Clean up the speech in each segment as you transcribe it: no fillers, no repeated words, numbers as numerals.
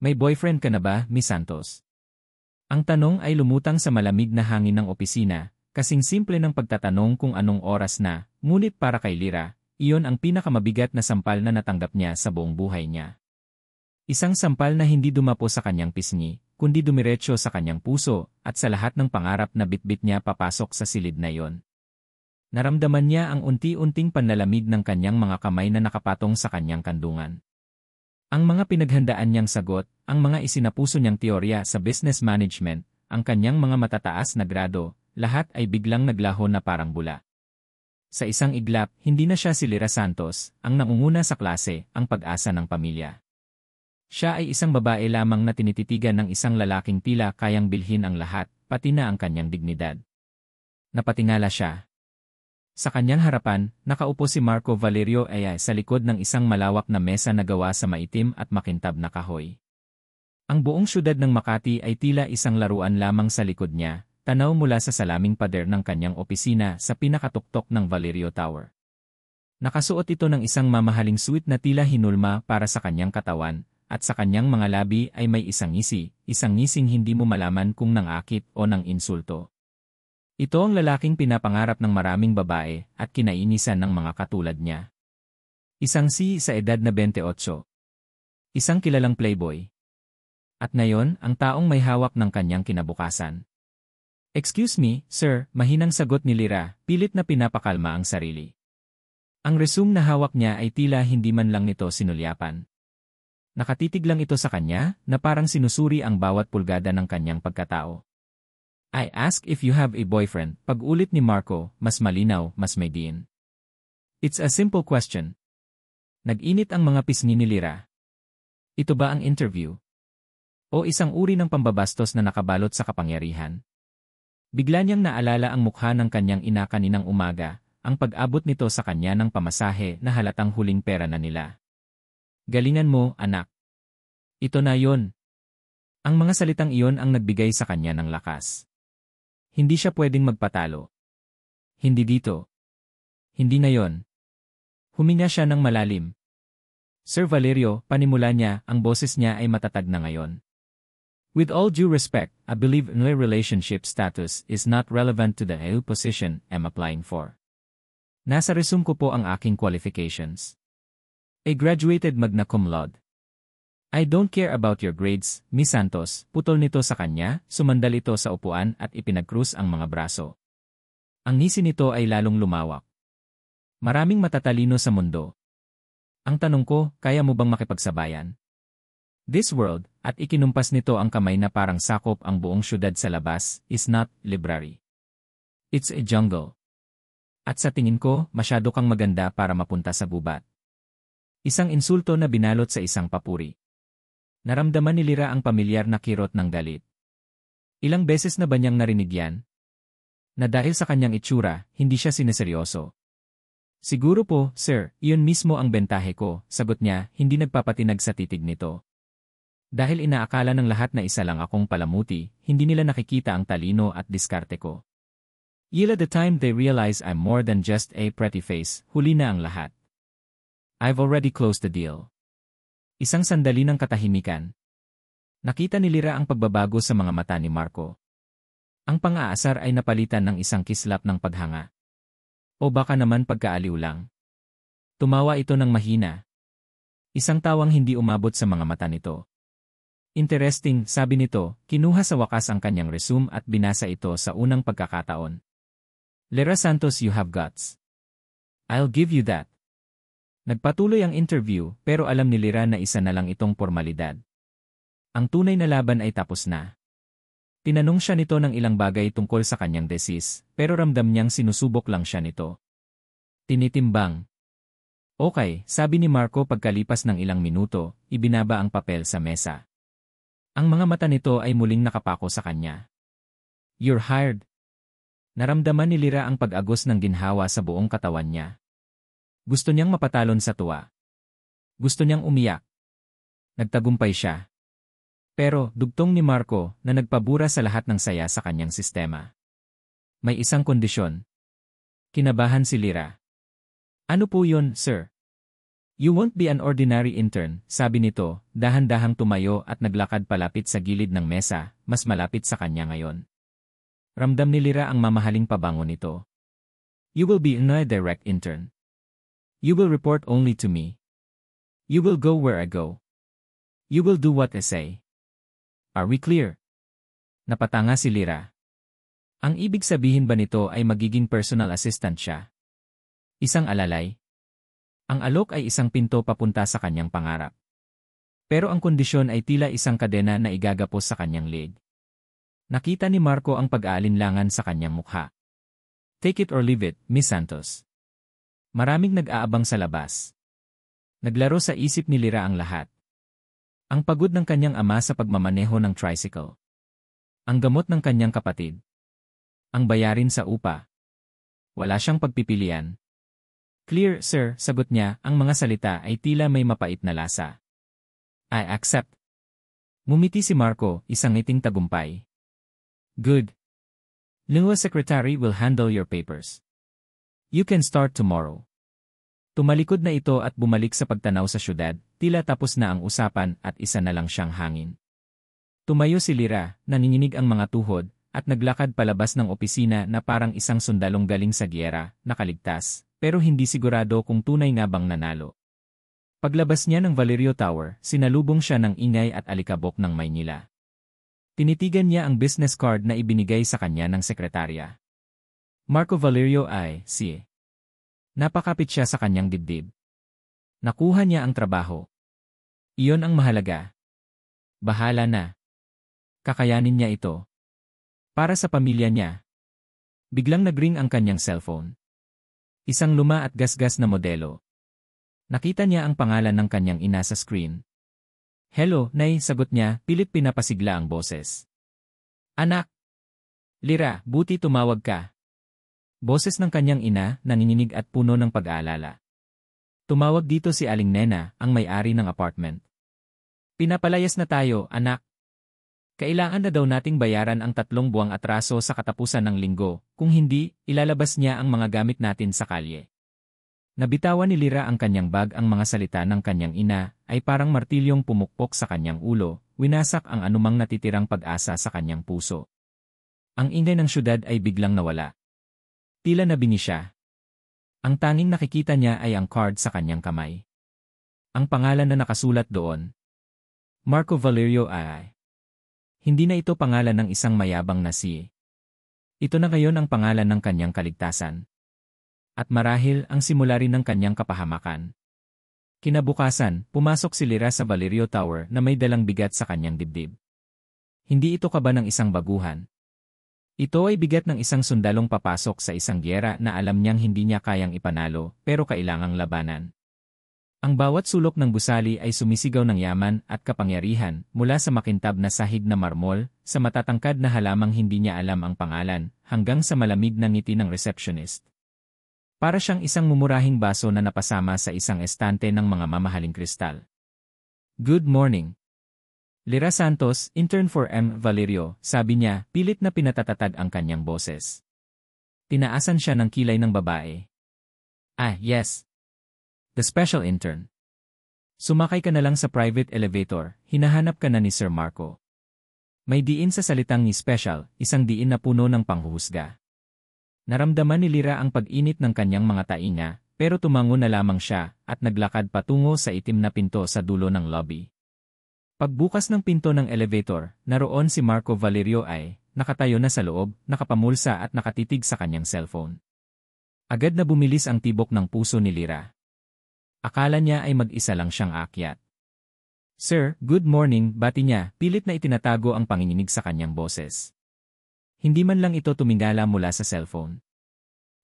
May boyfriend ka na ba, Miss Santos? Ang tanong ay lumutang sa malamig na hangin ng opisina, kasing simple ng pagtatanong kung anong oras na, ngunit para kay Lyra, iyon ang pinakamabigat na sampal na natanggap niya sa buong buhay niya. Isang sampal na hindi dumapo sa kanyang pisngi, kundi dumiretso sa kanyang puso, at sa lahat ng pangarap na bitbit niya papasok sa silid na iyon. Naramdaman niya ang unti-unting panlalamig ng kanyang mga kamay na nakapatong sa kanyang kandungan. Ang mga pinaghandaan niyang sagot, ang mga isinapuso niyang teorya sa business management, ang kanyang mga matataas na grado, lahat ay biglang naglaho na parang bula. Sa isang iglap, hindi na siya si Lyra Santos, ang nangunguna sa klase, ang pag-asa ng pamilya. Siya ay isang babae lamang na tinititigan ng isang lalaking tila kayang bilhin ang lahat, pati na ang kanyang dignidad. Napatingala siya. Sa kanyang harapan, nakaupo si Marco Valerio Ayay sa likod ng isang malawak na mesa na gawa sa maitim at makintab na kahoy. Ang buong syudad ng Makati ay tila isang laruan lamang sa likod niya, tanaw mula sa salaming pader ng kanyang opisina sa pinakatuktok ng Valerio Tower. Nakasuot ito ng isang mamahaling suit na tila hinulma para sa kanyang katawan, at sa kanyang mga labi ay may isang ngising hindi mo malaman kung nangakit o nang insulto. Ito ang lalaking pinapangarap ng maraming babae at kinainisan ng mga katulad niya. Isang sa edad na 28. Isang kilalang playboy. At ngayon, ang taong may hawak ng kanyang kinabukasan. "Excuse me, sir," mahinang sagot ni Lyra, pilit na pinapakalma ang sarili. Ang resume na hawak niya ay tila hindi man lang nito sinulyapan. Nakatitig lang ito sa kanya na parang sinusuri ang bawat pulgada ng kanyang pagkatao. "I ask if you have a boyfriend," pag-ulit ni Marco, mas malinaw, mas may diin. "It's a simple question." Nag-init ang mga pisngi ni Lyra. Ito ba ang interview? O isang uri ng pambabastos na nakabalot sa kapangyarihan? Bigla niyang naalala ang mukha ng kanyang ina kaninang umaga, ang pag-abot nito sa kanya ng pamasahe na halatang huling pera na nila. "Galingan mo, anak." Ito na yon. Ang mga salitang iyon ang nagbigay sa kanya ng lakas. Hindi siya pwedeng magpatalo. Hindi dito. Hindi na yon. Huminga siya ng malalim. "Sir Valerio," panimula niya, ang boses niya ay matatag na ngayon. "With all due respect, I believe my relationship status is not relevant to the position I'm applying for. Nasa resume ko po ang aking qualifications. A graduated magna cum laude. I don't care about your grades, Miss Santos." Putol nito sa kanya, sumandal ito sa upuan at ipinagkrus ang mga braso. Ang ngisi nito ay lalong lumawak. "Maraming matatalino sa mundo. Ang tanong ko, kaya mo bang makipagsabayan? This world," at ikinumpas nito ang kamay na parang sakop ang buong syudad sa labas, "is not library. It's a jungle. At sa tingin ko, masyado kang maganda para mapunta sa gubat." Isang insulto na binalot sa isang papuri. Naramdaman ni Lyra ang pamilyar na kirot ng galit. Ilang beses na ba niyang narinig yan? Na dahil sa kanyang itsura, hindi siya sineseryoso. "Siguro po, sir, iyon mismo ang bentahe ko," sagot niya, hindi nagpapatinag sa titig nito. "Dahil inaakala ng lahat na isa lang akong palamuti, hindi nila nakikita ang talino at diskarte ko. Yila the time they realize I'm more than just a pretty face, huli na ang lahat. I've already closed the deal." Isang sandali ng katahimikan. Nakita ni Lyra ang pagbabago sa mga mata ni Marco. Ang pang-aasar ay napalitan ng isang kislap ng paghanga. O baka naman pagkaaliw lang. Tumawa ito ng mahina. Isang tawang hindi umabot sa mga mata nito. "Interesting," sabi nito, kinuha sa wakas ang kanyang resume at binasa ito sa unang pagkakataon. "Lyra Santos, you have guts. I'll give you that." Nagpatuloy ang interview, pero alam ni Lyra na isa na lang itong formalidad. Ang tunay na laban ay tapos na. Tinanong siya nito ng ilang bagay tungkol sa kanyang thesis, pero ramdam niyang sinusubok lang siya nito. Tinitimbang. "Okay," sabi ni Marco pagkalipas ng ilang minuto, ibinaba ang papel sa mesa. Ang mga mata nito ay muling nakapako sa kanya. "You're hired." Naramdaman ni Lyra ang pag-agos ng ginhawa sa buong katawan niya. Gusto niyang mapatalon sa tuwa. Gusto niyang umiyak. Nagtagumpay siya. Pero, dugtong ni Marco na nagpabura sa lahat ng saya sa kanyang sistema. May isang kondisyon. Kinabahan si Lyra. "Ano po yun, sir?" You won't be an ordinary intern, sabi nito, dahan-dahang tumayo at naglakad palapit sa gilid ng mesa, mas malapit sa kanya ngayon. Ramdam ni Lyra ang mamahaling pabango nito. You will be a direct intern. You will report only to me. You will go where I go. You will do what I say. Are we clear? Napatanga si Lyra. Ang ibig sabihin ba nito ay magiging personal assistant siya? Isang alalay? Ang alok ay isang pinto papunta sa kanyang pangarap. Pero ang kondisyon ay tila isang kadena na igagapos sa kanyang leg. Nakita ni Marco ang pag-aalinlangan sa kanyang mukha. Take it or leave it, Miss Santos. Maraming nag-aabang sa labas. Naglaro sa isip ni Lyra ang lahat. Ang pagod ng kanyang ama sa pagmamaneho ng tricycle. Ang gamot ng kanyang kapatid. Ang bayarin sa upa. Wala siyang pagpipilian. Clear, sir, sagot niya, ang mga salita ay tila may mapait na lasa. I accept. Ngumiti si Marco, isang ngiting tagumpay. Good. Lingua secretary will handle your papers. You can start tomorrow. Tumalikod na ito at bumalik sa pagtanaw sa syudad, tila tapos na ang usapan at isa na lang siyang hangin. Tumayo si Lyra, nanginginig ang mga tuhod, at naglakad palabas ng opisina na parang isang sundalong galing sa giyera, nakaligtas, pero hindi sigurado kung tunay nga bang nanalo. Paglabas niya ng Valerio Tower, sinalubong siya ng ingay at alikabok ng Maynila. Tinitigan niya ang business card na ibinigay sa kanya ng sekretarya. Marco Valerio I.C. Napakapit siya sa kanyang dibdib. Nakuha niya ang trabaho. Iyon ang mahalaga. Bahala na. Kakayanin niya ito. Para sa pamilya niya. Biglang nagring ang kanyang cellphone. Isang luma at gasgas na modelo. Nakita niya ang pangalan ng kanyang ina sa screen. Hello, Nay, sagot niya, pilit pinapasigla ang boses. Anak! Lyra, buti tumawag ka. Boses ng kanyang ina, nanginginig at puno ng pag-aalala. Tumawag dito si Aling Nena, ang may-ari ng apartment. Pinapalayas na tayo, anak. Kailangan na daw nating bayaran ang 3 buwang atraso sa katapusan ng linggo, kung hindi, ilalabas niya ang mga gamit natin sa kalye. Nabitawan ni Lyra ang kanyang bag, ang mga salita ng kanyang ina ay parang martilyong pumukpok sa kanyang ulo, winasak ang anumang natitirang pag-asa sa kanyang puso. Ang ingay ng syudad ay biglang nawala. Tila nabingi siya. Ang tanging nakikita niya ay ang card sa kanyang kamay. Ang pangalan na nakasulat doon. Marco Valerio I. Hindi na ito pangalan ng isang mayabang na si. Ito na ngayon ang pangalan ng kanyang kaligtasan. At marahil ang simula rin ng kanyang kapahamakan. Kinabukasan, pumasok si Lyra sa Valerio Tower na may dalang bigat sa kanyang dibdib. Hindi ito kaba ng isang baguhan. Ito ay bigat ng isang sundalong papasok sa isang giyera na alam niyang hindi niya kayang ipanalo pero kailangang labanan. Ang bawat sulok ng gusali ay sumisigaw ng yaman at kapangyarihan mula sa makintab na sahig na marmol, sa matatangkad na halamang hindi niya alam ang pangalan, hanggang sa malamig na ngiti ng receptionist. Para siyang isang mumurahing baso na napasama sa isang estante ng mga mamahaling kristal. Good morning. Lyra Santos, intern for M. Valerio, sabi niya, pilit na pinatatatag ang kanyang boses. Tinaasan siya ng kilay ng babae. Ah, yes. The special intern. Sumakay ka na lang sa private elevator, hinahanap ka na ni Sir Marco. May diin sa salitang ni special, isang diin na puno ng panghuhusga. Naramdaman ni Lyra ang pag-init ng kanyang mga tainga, pero tumango na lamang siya at naglakad patungo sa itim na pinto sa dulo ng lobby. Pagbukas ng pinto ng elevator, naroon si Marco Valerio I, nakatayo na sa loob, nakapamulsa at nakatitig sa kanyang cellphone. Agad na bumilis ang tibok ng puso ni Lyra. Akala niya ay mag-isa lang siyang aakyat. Sir, good morning, bati niya, pilit na itinatago ang panginginig sa kanyang boses. Hindi man lang ito tumingala mula sa cellphone.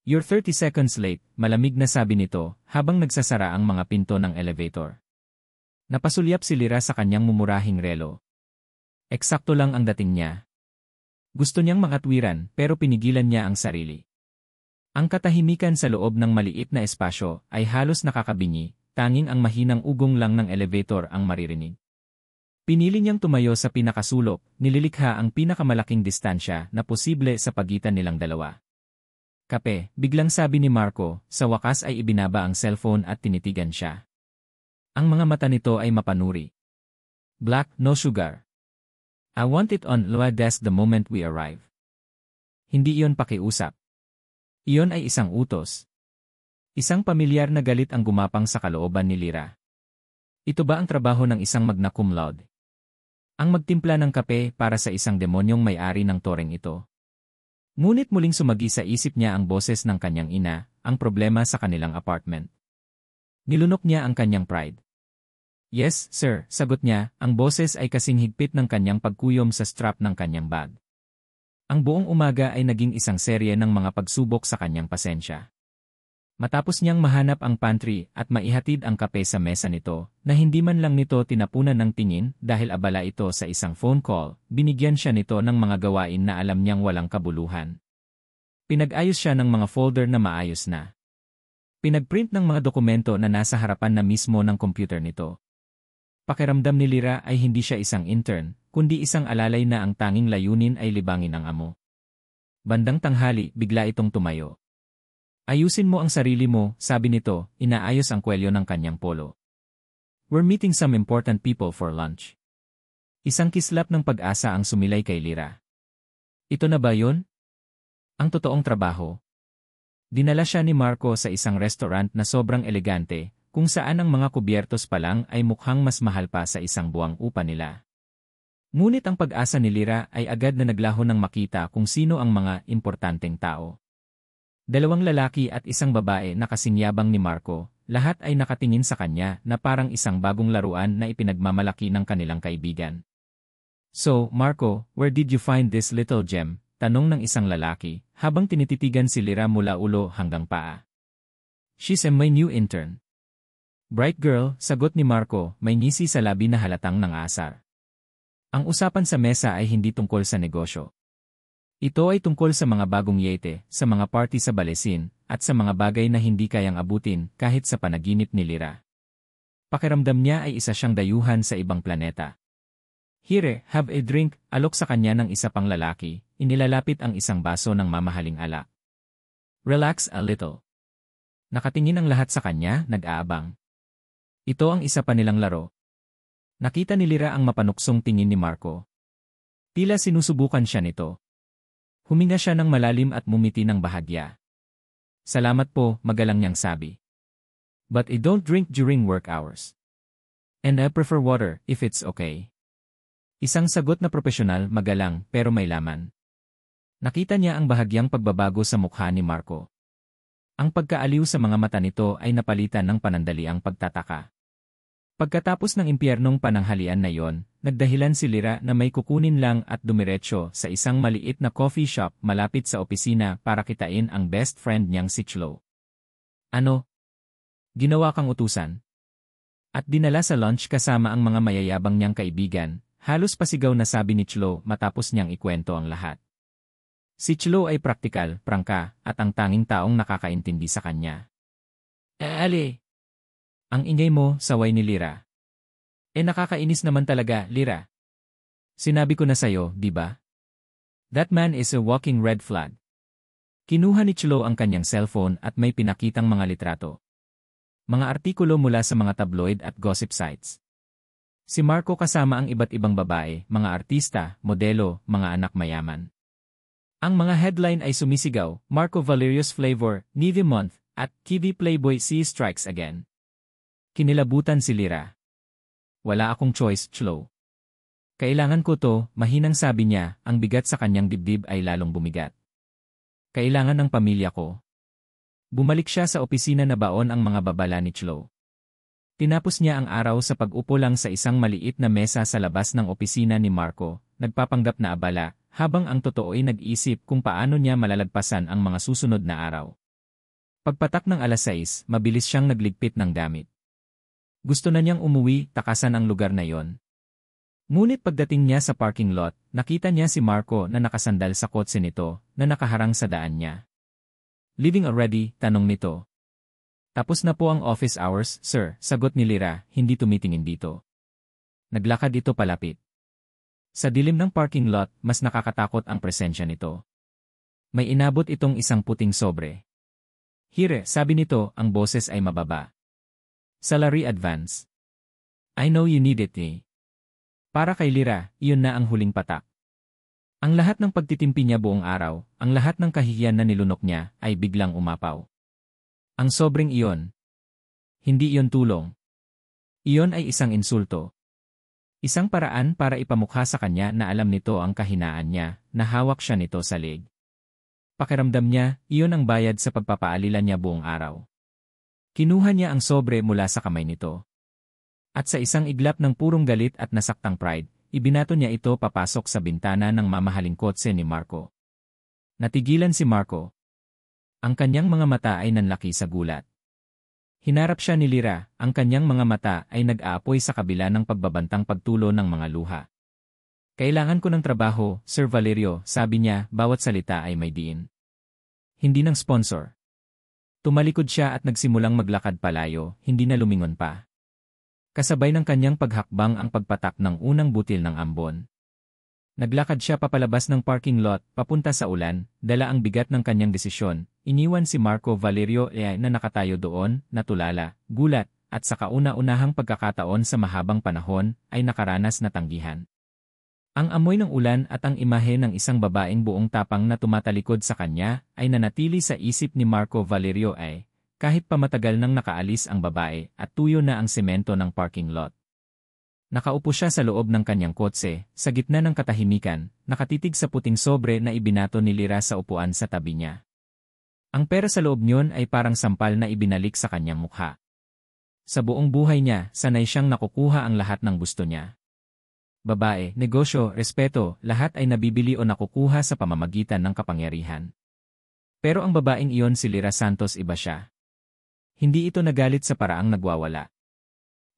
You're 30 seconds late, malamig na sabi nito, habang nagsasara ang mga pinto ng elevator. Napasulyap si Lyra sa kanyang mumurahing relo. Eksakto lang ang dating niya. Gusto niyang makatwiran, pero pinigilan niya ang sarili. Ang katahimikan sa loob ng maliit na espasyo ay halos nakakabingi, tanging ang mahinang ugong lang ng elevator ang maririnig. Pinili niyang tumayo sa pinakasulok, nililikha ang pinakamalaking distansya na posible sa pagitan nilang dalawa. Kape, biglang sabi ni Marco, sa wakas ay ibinaba ang cellphone at tinitigan siya. Ang mga mata nito ay mapanuri. Black, no sugar. I want it on the desk the moment we arrive. Hindi iyon pakiusap. Iyon ay isang utos. Isang pamilyar na galit ang gumapang sa kalooban ni Lyra. Ito ba ang trabaho ng isang magna cum laude? Ang magtimpla ng kape para sa isang demonyong may-ari ng toreng ito. Ngunit muling sumagi sa isip niya ang boses ng kanyang ina, ang problema sa kanilang apartment. Nilunok niya ang kanyang pride. Yes, sir, sagot niya, ang boses ay kasing higpit ng kanyang pagkuyom sa strap ng kanyang bag. Ang buong umaga ay naging isang serye ng mga pagsubok sa kanyang pasensya. Matapos niyang mahanap ang pantry at maihatid ang kape sa mesa nito, na hindi man lang nito tinapunan ng tingin dahil abala ito sa isang phone call, binigyan siya nito ng mga gawain na alam niyang walang kabuluhan. Pinag-ayos siya ng mga folder na maayos na. Pinagprint ng mga dokumento na nasa harapan na mismo ng computer nito. Pakiramdam ni Lyra ay hindi siya isang intern, kundi isang alalay na ang tanging layunin ay libangin ang amo. Bandang tanghali, bigla itong tumayo. Ayusin mo ang sarili mo, sabi nito, inaayos ang kwelyo ng kanyang polo. We're meeting some important people for lunch. Isang kislap ng pag-asa ang sumilay kay Lyra. Ito na ba yun? Ang totoong trabaho. Dinala siya ni Marco sa isang restaurant na sobrang elegante, kung saan ang mga kubyertos pa lang ay mukhang mas mahal pa sa isang buwang upa nila. Ngunit ang pag-asa ni Lyra ay agad na naglaho nang makita kung sino ang mga importanteng tao. Dalawang lalaki at isang babae na kasingyabang ni Marco, lahat ay nakatingin sa kanya na parang isang bagong laruan na ipinagmamalaki ng kanilang kaibigan. So, Marco, where did you find this little gem? Tanong ng isang lalaki, habang tinititigan si Lyra mula ulo hanggang paa. She's my new intern. Bright girl, sagot ni Marco, may ngisi sa labi na halatang nangasar. Ang usapan sa mesa ay hindi tungkol sa negosyo. Ito ay tungkol sa mga bagong yete, sa mga party sa Balesin, at sa mga bagay na hindi kayang abutin kahit sa panaginip ni Lyra. Pakiramdam niya ay isa siyang dayuhan sa ibang planeta. Here, have a drink, alok sa kanya ng isa pang lalaki, inilalapit ang isang baso ng mamahaling alak. Relax a little. Nakatingin ang lahat sa kanya, nag-aabang. Ito ang isa pa nilang laro. Nakita ni Lyra ang mapanuksong tingin ni Marco. Tila sinusubukan siya nito. Huminga siya ng malalim at mumiti ng bahagya. Salamat po, magalang niyang sabi. But I don't drink during work hours. And I prefer water, if it's okay. Isang sagot na propesyonal, magalang, pero may laman. Nakita niya ang bahagyang pagbabago sa mukha ni Marco. Ang pagkaaliw sa mga mata nito ay napalitan ng panandaliang pagtataka. Pagkatapos ng impyernong pananghalian na yon, nagdahilan si Lyra na may kukunin lang at dumiretso sa isang maliit na coffee shop malapit sa opisina para kitain ang best friend niyang si Chloe. Ano? Ginawa kang utusan? At dinala sa lunch kasama ang mga mayayabang niyang kaibigan, halos pasigaw na sabi ni Chloe matapos niyang ikwento ang lahat. Si Chloe ay praktikal, prangka, at ang tanging taong nakakaintindi sa kanya. Ali! Ang ingay mo, saway ni Lyra. Nakakainis naman talaga, Lyra. Sinabi ko na sa'yo, di ba? That man is a walking red flag. Kinuha ni Chloe ang kanyang cellphone at may pinakitang mga litrato. Mga artikulo mula sa mga tabloid at gossip sites. Si Marco kasama ang iba't ibang babae, mga artista, modelo, mga anak mayaman. Ang mga headline ay sumisigaw, Marco Valerius Flavor, Nivea Month, at Kiwi Playboy C Strikes Again. Kinilabutan si Lyra. Wala akong choice, Chloe. Kailangan ko to, mahinang sabi niya, ang bigat sa kanyang dibdib ay lalong bumigat. Kailangan ng pamilya ko. Bumalik siya sa opisina na baon ang mga babala ni Chloe. Tinapos niya ang araw sa pag-upo lang sa isang maliit na mesa sa labas ng opisina ni Marco, nagpapanggap na abala, habang ang totoo ay nag-isip kung paano niya malalagpasan ang mga susunod na araw. Pagpatak ng alas 6, mabilis siyang nagligpit ng damit. Gusto na niyang umuwi, takasan ang lugar na yon. Ngunit pagdating niya sa parking lot, nakita niya si Marco na nakasandal sa kotse nito, na nakaharang sa daan niya. Leaving already? Tanong nito. Tapos na po ang office hours, sir, sagot ni Lyra, hindi tumitingin dito. Naglakad ito palapit. Sa dilim ng parking lot, mas nakakatakot ang presensya nito. May inabot itong isang puting sobre. Here, sabi nito, ang boses ay mababa. Salary advance. I know you need it eh. Para kay Lira, iyon na ang huling patak. Ang lahat ng pagtitimpi niya buong araw, ang lahat ng kahihiyan na nilunok niya, ay biglang umapaw. Ang sobrang iyon. Hindi iyon tulong. Iyon ay isang insulto. Isang paraan para ipamukha sa kanya na alam nito ang kahinaan niya, na hawak siya nito sa leg. Pakiramdam niya, iyon ang bayad sa pagpapaalila niya buong araw. Kinuha niya ang sobre mula sa kamay nito. At sa isang iglap ng purong galit at nasaktang pride, ibinato niya ito papasok sa bintana ng mamahaling kotse ni Marco. Natigilan si Marco. Ang kanyang mga mata ay nanlaki sa gulat. Hinarap siya ni Lira, ang kanyang mga mata ay nag-aapoy sa kabila ng pagbabantang pagtulo ng mga luha. Kailangan ko ng trabaho, Sir Valerio, sabi niya, bawat salita ay may diin. Hindi ng sponsor. Tumalikod siya at nagsimulang maglakad palayo, hindi na lumingon pa. Kasabay ng kanyang paghakbang ang pagpatak ng unang butil ng ambon. Naglakad siya papalabas ng parking lot, papunta sa ulan, dala ang bigat ng kanyang desisyon. Iniwan si Marco Valerio na nakatayo doon, natulala, gulat, at sa kauna-unahang pagkakataon sa mahabang panahon, ay nakaranas na tanggihan. Ang amoy ng ulan at ang imahe ng isang babaeng buong tapang na tumatalikod sa kanya, ay nanatili sa isip ni Marco Valerio kahit pa matagal nang nakaalis ang babae at tuyo na ang semento ng parking lot. Nakaupo siya sa loob ng kanyang kotse, sa gitna ng katahimikan, nakatitig sa puting sobre na ibinato ni Lira sa upuan sa tabi niya. Ang pera sa loob niyon ay parang sampal na ibinalik sa kanyang mukha. Sa buong buhay niya, sanay siyang nakukuha ang lahat ng gusto niya. Babae, negosyo, respeto, lahat ay nabibili o nakukuha sa pamamagitan ng kapangyarihan. Pero ang babaeng iyon si Lira Santos iba siya. Hindi ito nagalit sa paraang nagwawala.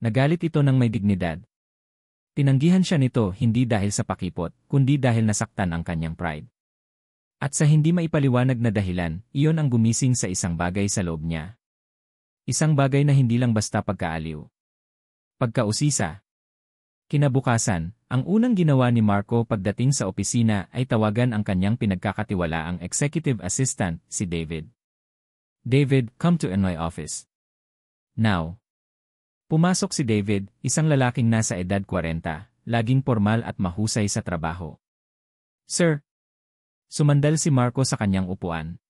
Nagalit ito ng may dignidad. Tinanggihan siya nito hindi dahil sa pakipot, kundi dahil nasaktan ang kanyang pride. At sa hindi maipaliwanag na dahilan, iyon ang gumising sa isang bagay sa loob niya. Isang bagay na hindi lang basta pagkaaliw. Pagkausisa. Kinabukasan, ang unang ginawa ni Marco pagdating sa opisina ay tawagan ang kanyang pinagkakatiwalaang executive assistant, si David. David, come to my office. Now. Pumasok si David, isang lalaking nasa edad 40, laging formal at mahusay sa trabaho. Sir. Sumandal si Marco sa kanyang upuan.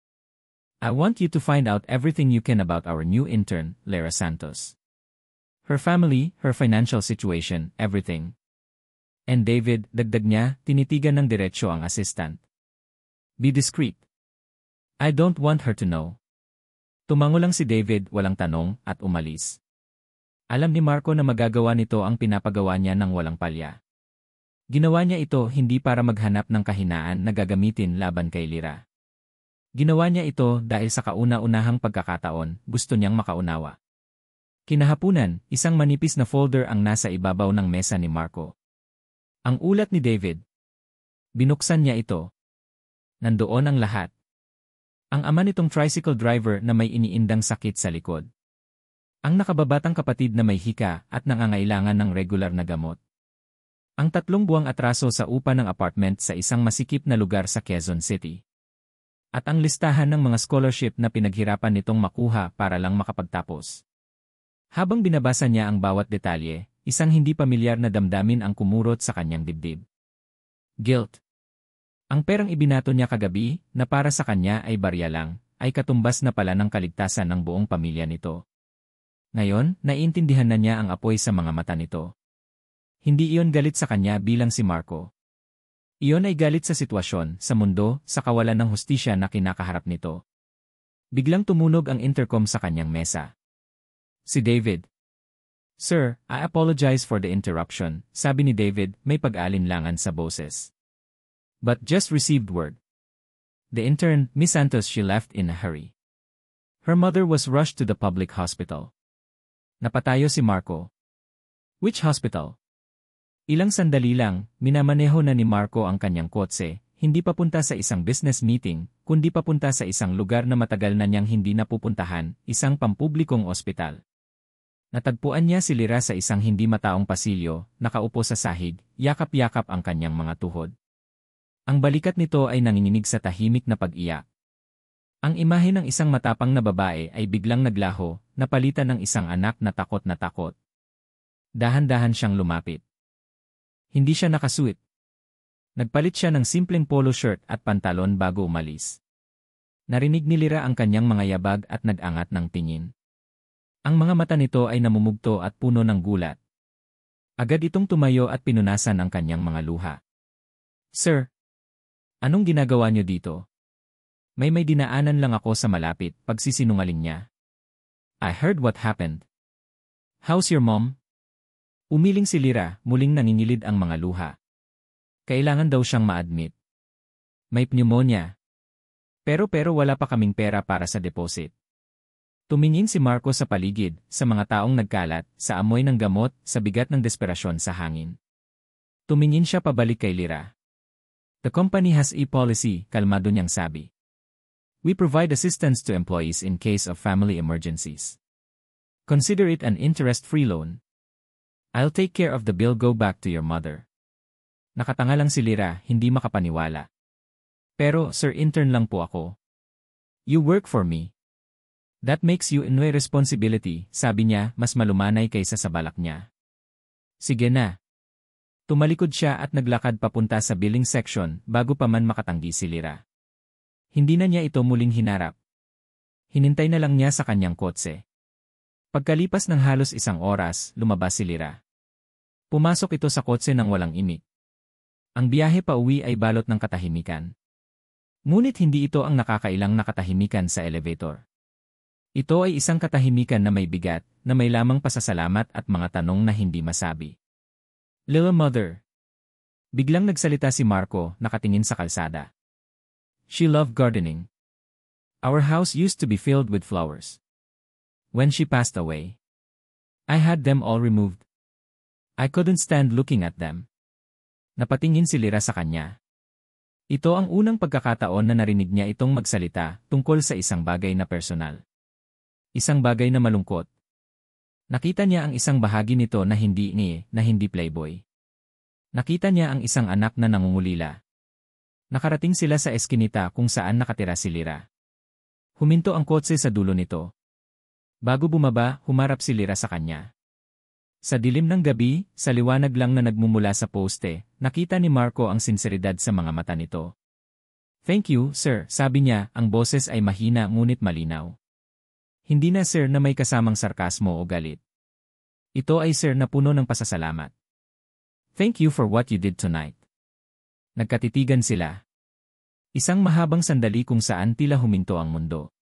I want you to find out everything you can about our new intern, Lira Santos. Her family, her financial situation, everything. And David, dagdag niya, tinitigan ng diretsyo ang assistant. Be discreet. I don't want her to know. Tumango lang si David, walang tanong, at umalis. Alam ni Marco na magagawa nito ang pinapagawa niya ng walang palya. Ginawa niya ito hindi para maghanap ng kahinaan na gagamitin laban kay Lira. Ginawa niya ito dahil sa kauna-unahang pagkakataon, gusto niyang makaunawa. Kinahapunan, isang manipis na folder ang nasa ibabaw ng mesa ni Marco. Ang ulat ni David. Binuksan niya ito. Nandoon ang lahat. Ang ama nitong tricycle driver na may iniindang sakit sa likod. Ang nakababatang kapatid na may hika at nangangailangan ng regular na gamot. Ang 3 buwang atraso sa upa ng apartment sa isang masikip na lugar sa Quezon City. At ang listahan ng mga scholarship na pinaghirapan nitong makuha para lang makapagtapos. Habang binabasa niya ang bawat detalye, isang hindi pamilyar na damdamin ang kumurot sa kanyang dibdib. Guilt. Ang perang ibinato niya kagabi, na para sa kanya ay barya lang, ay katumbas na pala ng kaligtasan ng buong pamilya nito. Ngayon, naiintindihan na niya ang apoy sa mga mata nito. Hindi iyon galit sa kanya bilang si Marco. Iyon ay galit sa sitwasyon, sa mundo, sa kawalan ng hustisya na kinakaharap nito. Biglang tumunog ang intercom sa kanyang mesa. Si David. Sir, I apologize for the interruption, sabi ni David, may pag-alinlangan sa boses. But just received word. The intern, Miss Santos, she left in a hurry. Her mother was rushed to the public hospital. Napatayo si Marco. Which hospital? Ilang sandali lang, minamaneho na ni Marco ang kanyang kotse, hindi papunta sa isang business meeting, kundi papunta sa isang lugar na matagal na niyang hindi napupuntahan, isang pampublikong ospital. Natagpuan niya si Lira sa isang hindi mataong pasilyo, nakaupo sa sahig, yakap-yakap ang kanyang mga tuhod. Ang balikat nito ay nanginginig sa tahimik na pag-iyak. Ang imahe ng isang matapang na babae ay biglang naglaho, napalitan ng isang anak na takot na takot. Dahan-dahan siyang lumapit. Hindi siya nakasuit. Nagpalit siya ng simpleng polo shirt at pantalon bago umalis. Narinig ni Lyra ang kanyang mga yabag at nag-angat ng tingin. Ang mga mata nito ay namumugto at puno ng gulat. Agad itong tumayo at pinunasan ang kanyang mga luha. Sir, anong ginagawa niyo dito? May dinaanan lang ako sa malapit, pagsisinungaling niya. I heard what happened. How's your mom? Umiling si Lyra, muling nangingilid ang mga luha. Kailangan daw siyang ma-admit. May pneumonia. Pero wala pa kaming pera para sa deposit. Tumingin si Marco sa paligid, sa mga taong nagkalat, sa amoy ng gamot, sa bigat ng desperasyon sa hangin. Tumingin siya pabalik kay Lyra. The company has a policy, kalmado niyang sabi. We provide assistance to employees in case of family emergencies. Consider it an interest-free loan. I'll take care of the bill. Go back to your mother. Nakatanga lang si Lyra, hindi makapaniwala. Pero, sir, intern lang po ako. You work for me. That makes you no responsibility, sabi niya, mas malumanay kaysa sa balak niya. Sige na. Tumalikod siya at naglakad papunta sa billing section bago pa man makatanggi si Lyra. Hindi na niya ito muling hinarap. Hinintay na lang niya sa kanyang kotse. Pagkalipas ng halos 1 oras, lumabas si Lyra. Pumasok ito sa kotse ng walang imik. Ang biyahe pa uwi ay balot ng katahimikan. Ngunit hindi ito ang nakakailang na katahimikan sa elevator. Ito ay isang katahimikan na may bigat, na may lamang pasasalamat at mga tanong na hindi masabi. Little mother. Biglang nagsalita si Marco, nakatingin sa kalsada. She loved gardening. Our house used to be filled with flowers. When she passed away, I had them all removed. I couldn't stand looking at them. Napatingin si Lyra sa kanya. Ito ang unang pagkakataon na narinig niya itong magsalita tungkol sa isang bagay na personal. Isang bagay na malungkot. Nakita niya ang isang bahagi nito na hindi playboy. Nakita niya ang isang anak na nangungulila. Nakarating sila sa eskinita kung saan nakatira si Lyra. Huminto ang kotse sa dulo nito. Bago bumaba, humarap si Lyra sa kanya. Sa dilim ng gabi, sa liwanag lang na nagmumula sa poste, nakita ni Marco ang sinseridad sa mga mata nito. Thank you, sir, sabi niya, ang boses ay mahina ngunit malinaw. Hindi na sir na may kasamang sarkasmo o galit. Ito ay sir na puno ng pasasalamat. Thank you for what you did tonight. Nagkatitigan sila. Isang mahabang sandali kung saan tila huminto ang mundo.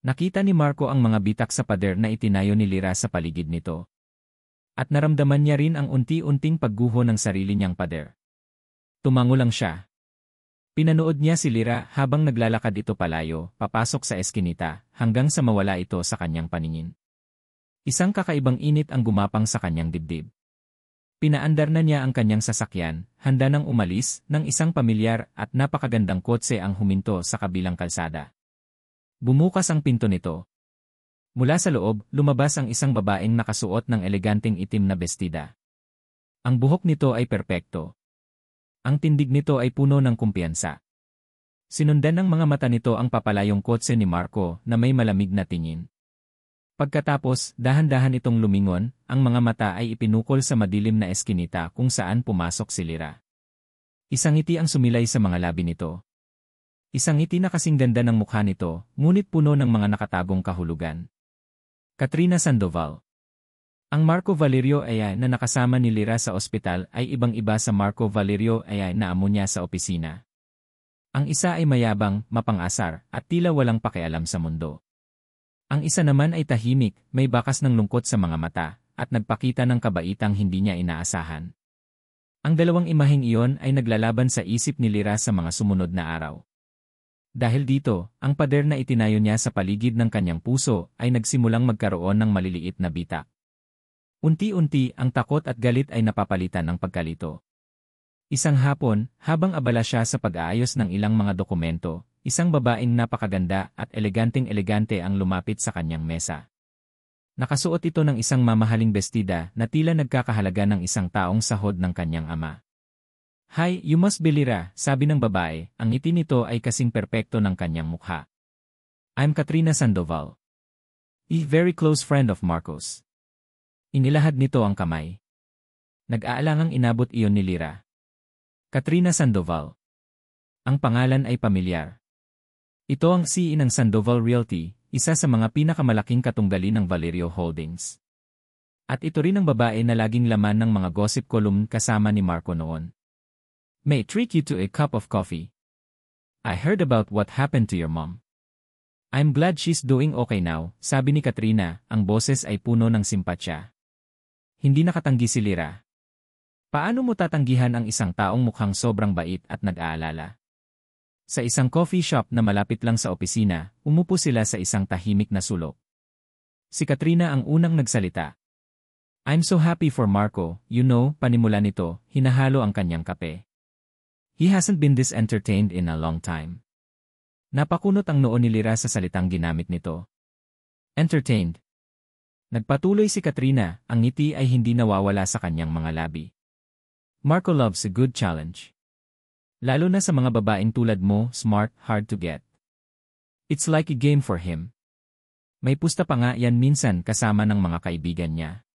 Nakita ni Marco ang mga bitak sa pader na itinayo ni Lyra sa paligid nito. At naramdaman niya rin ang unti-unting pagguho ng sarili niyang pader. Tumango lang siya. Pinanood niya si Lyra habang naglalakad ito palayo, papasok sa eskinita, hanggang sa mawala ito sa kanyang paningin. Isang kakaibang init ang gumapang sa kanyang dibdib. Pinaandar na niya ang kanyang sasakyan, handa nang umalis, ng isang pamilyar at napakagandang kotse ang huminto sa kabilang kalsada. Bumukas ang pinto nito. Mula sa loob, lumabas ang isang babaeng nakasuot ng eleganteng itim na bestida. Ang buhok nito ay perpekto. Ang tindig nito ay puno ng kumpiyansa. Sinundan ng mga mata nito ang papalayong kotse ni Marco na may malamig na tingin. Pagkatapos, dahan-dahan itong lumingon, ang mga mata ay ipinukol sa madilim na eskinita kung saan pumasok si Lyra. Isang ngiti ang sumilay sa mga labi nito. Isang ngiti na kasing ganda ng mukha nito, ngunit puno ng mga nakatagong kahulugan. Katrina Sandoval. Ang Marco Valerio Ayay na nakasama ni Lyra sa ospital ay ibang-iba sa Marco Valerio Ayay na amo niya sa opisina. Ang isa ay mayabang, mapang-asar, at tila walang pakialam sa mundo. Ang isa naman ay tahimik, may bakas ng lungkot sa mga mata, at nagpakita ng kabaitang hindi niya inaasahan. Ang dalawang imaheng iyon ay naglalaban sa isip ni Lyra sa mga sumunod na araw. Dahil dito, ang pader na itinayo niya sa paligid ng kanyang puso ay nagsimulang magkaroon ng maliliit na bitak. Unti-unti, ang takot at galit ay napapalitan ng pagkalito. Isang hapon, habang abala siya sa pag-aayos ng ilang mga dokumento, isang babaeng napakaganda at eleganteng-elegante ang lumapit sa kanyang mesa. Nakasuot ito ng isang mamahaling bestida na tila nagkakahalaga ng isang taong sahod ng kanyang ama. Hi, you must be Lyra, sabi ng babae, ang ngiti nito ay kasing perpekto ng kanyang mukha. I'm Katrina Sandoval. A very close friend of Marcos. Inilahad nito ang kamay. Nag-aalangang inabot iyon ni Lyra. Katrina Sandoval. Ang pangalan ay pamilyar. Ito ang CEO ng Sandoval Realty, isa sa mga pinakamalaking katunggali ng Valerio Holdings. At ito rin ang babae na laging laman ng mga gossip column kasama ni Marco noon. May I treat you to a cup of coffee? I heard about what happened to your mom. I'm glad she's doing okay now, sabi ni Katrina, ang boses ay puno ng simpatsya. Hindi nakatanggi si Lyra. Paano mo tatanggihan ang isang taong mukhang sobrang bait at nag-aalala? Sa isang coffee shop na malapit lang sa opisina, umupo sila sa isang tahimik na sulok. Si Katrina ang unang nagsalita. I'm so happy for Marco, you know, panimula nito, hinahalo ang kanyang kape. He hasn't been this entertained in a long time. Napakunot ang noo ni Lyra sa salitang ginamit nito. Entertained. Nagpatuloy si Katrina, ang ngiti ay hindi nawawala sa kanyang mga labi. Marco loves a good challenge. Lalo na sa mga babaeng tulad mo, smart, hard to get. It's like a game for him. May pusta pa nga yan minsan kasama ng mga kaibigan niya.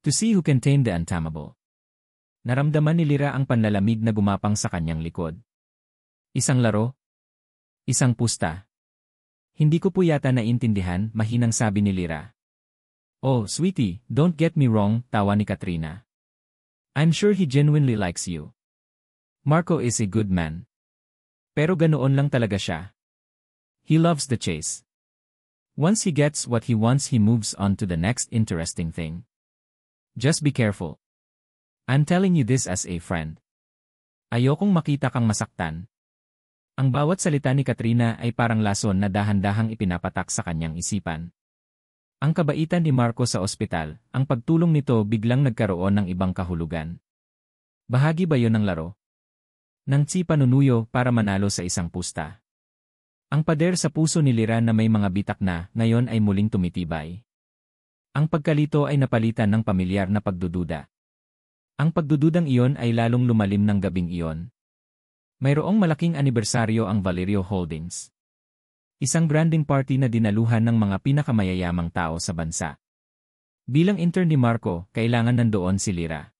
To see who can tame the untamable. Naramdaman ni Lyra ang panlalamig na gumapang sa kanyang likod. Isang laro? Isang pusta. Hindi ko po yata naintindihan, mahinang sabi ni Lyra. Oh, sweetie, don't get me wrong, tawa ni Katrina. I'm sure he genuinely likes you. Marco is a good man. Pero ganoon lang talaga siya. He loves the chase. Once he gets what he wants, he moves on to the next interesting thing. Just be careful. I'm telling you this as a friend. Ayokong makita kang masaktan. Ang bawat salita ni Katrina ay parang lason na dahan-dahang ipinapatak sa kanyang isipan. Ang kabaitan ni Marco sa ospital, ang pagtulong nito biglang nagkaroon ng ibang kahulugan. Bahagi ba yon ng laro? Nang panunuyo para manalo sa isang pusta. Ang pader sa puso ni Lyra na may mga bitak na, ngayon ay muling tumitibay. Ang pagkalito ay napalitan ng pamilyar na pagdududa. Ang pagdududang iyon ay lalong lumalim ng gabing iyon. Mayroong malaking anibersaryo ang Valerio Holdings. Isang branding party na dinaluhan ng mga pinakamayayamang tao sa bansa. Bilang intern ni Marco, kailangan nandoon si Lyra.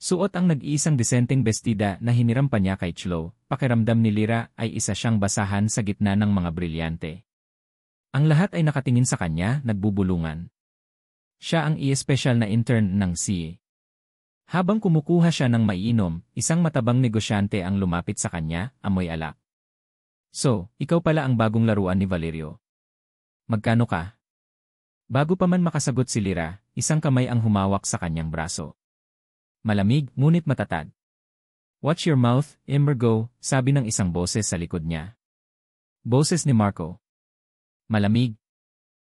Suot ang nag-iisang disenteng bestida na hiniram pa niya kay Chlo, pakiramdam ni Lyra ay isa siyang basahan sa gitna ng mga brilyante. Ang lahat ay nakatingin sa kanya, nagbubulungan. Siya ang i-espesyal na intern ng CA. Habang kumukuha siya ng maiinom, isang matabang negosyante ang lumapit sa kanya, amoy alak. So, ikaw pala ang bagong laruan ni Valerio. Magkano ka? Bago pa man makasagot si Lyra, isang kamay ang humawak sa kanyang braso. Malamig, ngunit matatag. Watch your mouth, Emergo, sabi ng isang boses sa likod niya. Boses ni Marco. Malamig.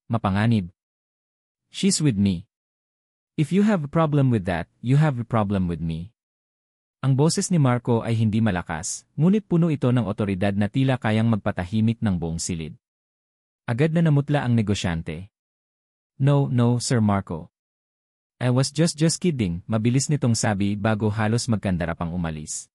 Mapanganib. She's with me. If you have a problem with that, you have a problem with me. Ang boses ni Marco ay hindi malakas, ngunit puno ito ng otoridad na tila kayang magpatahimik ng buong silid. Agad na namutla ang negosyante. No, Sir Marco. I was just kidding, mabilis nitong sabi bago halos magkandara pang umalis.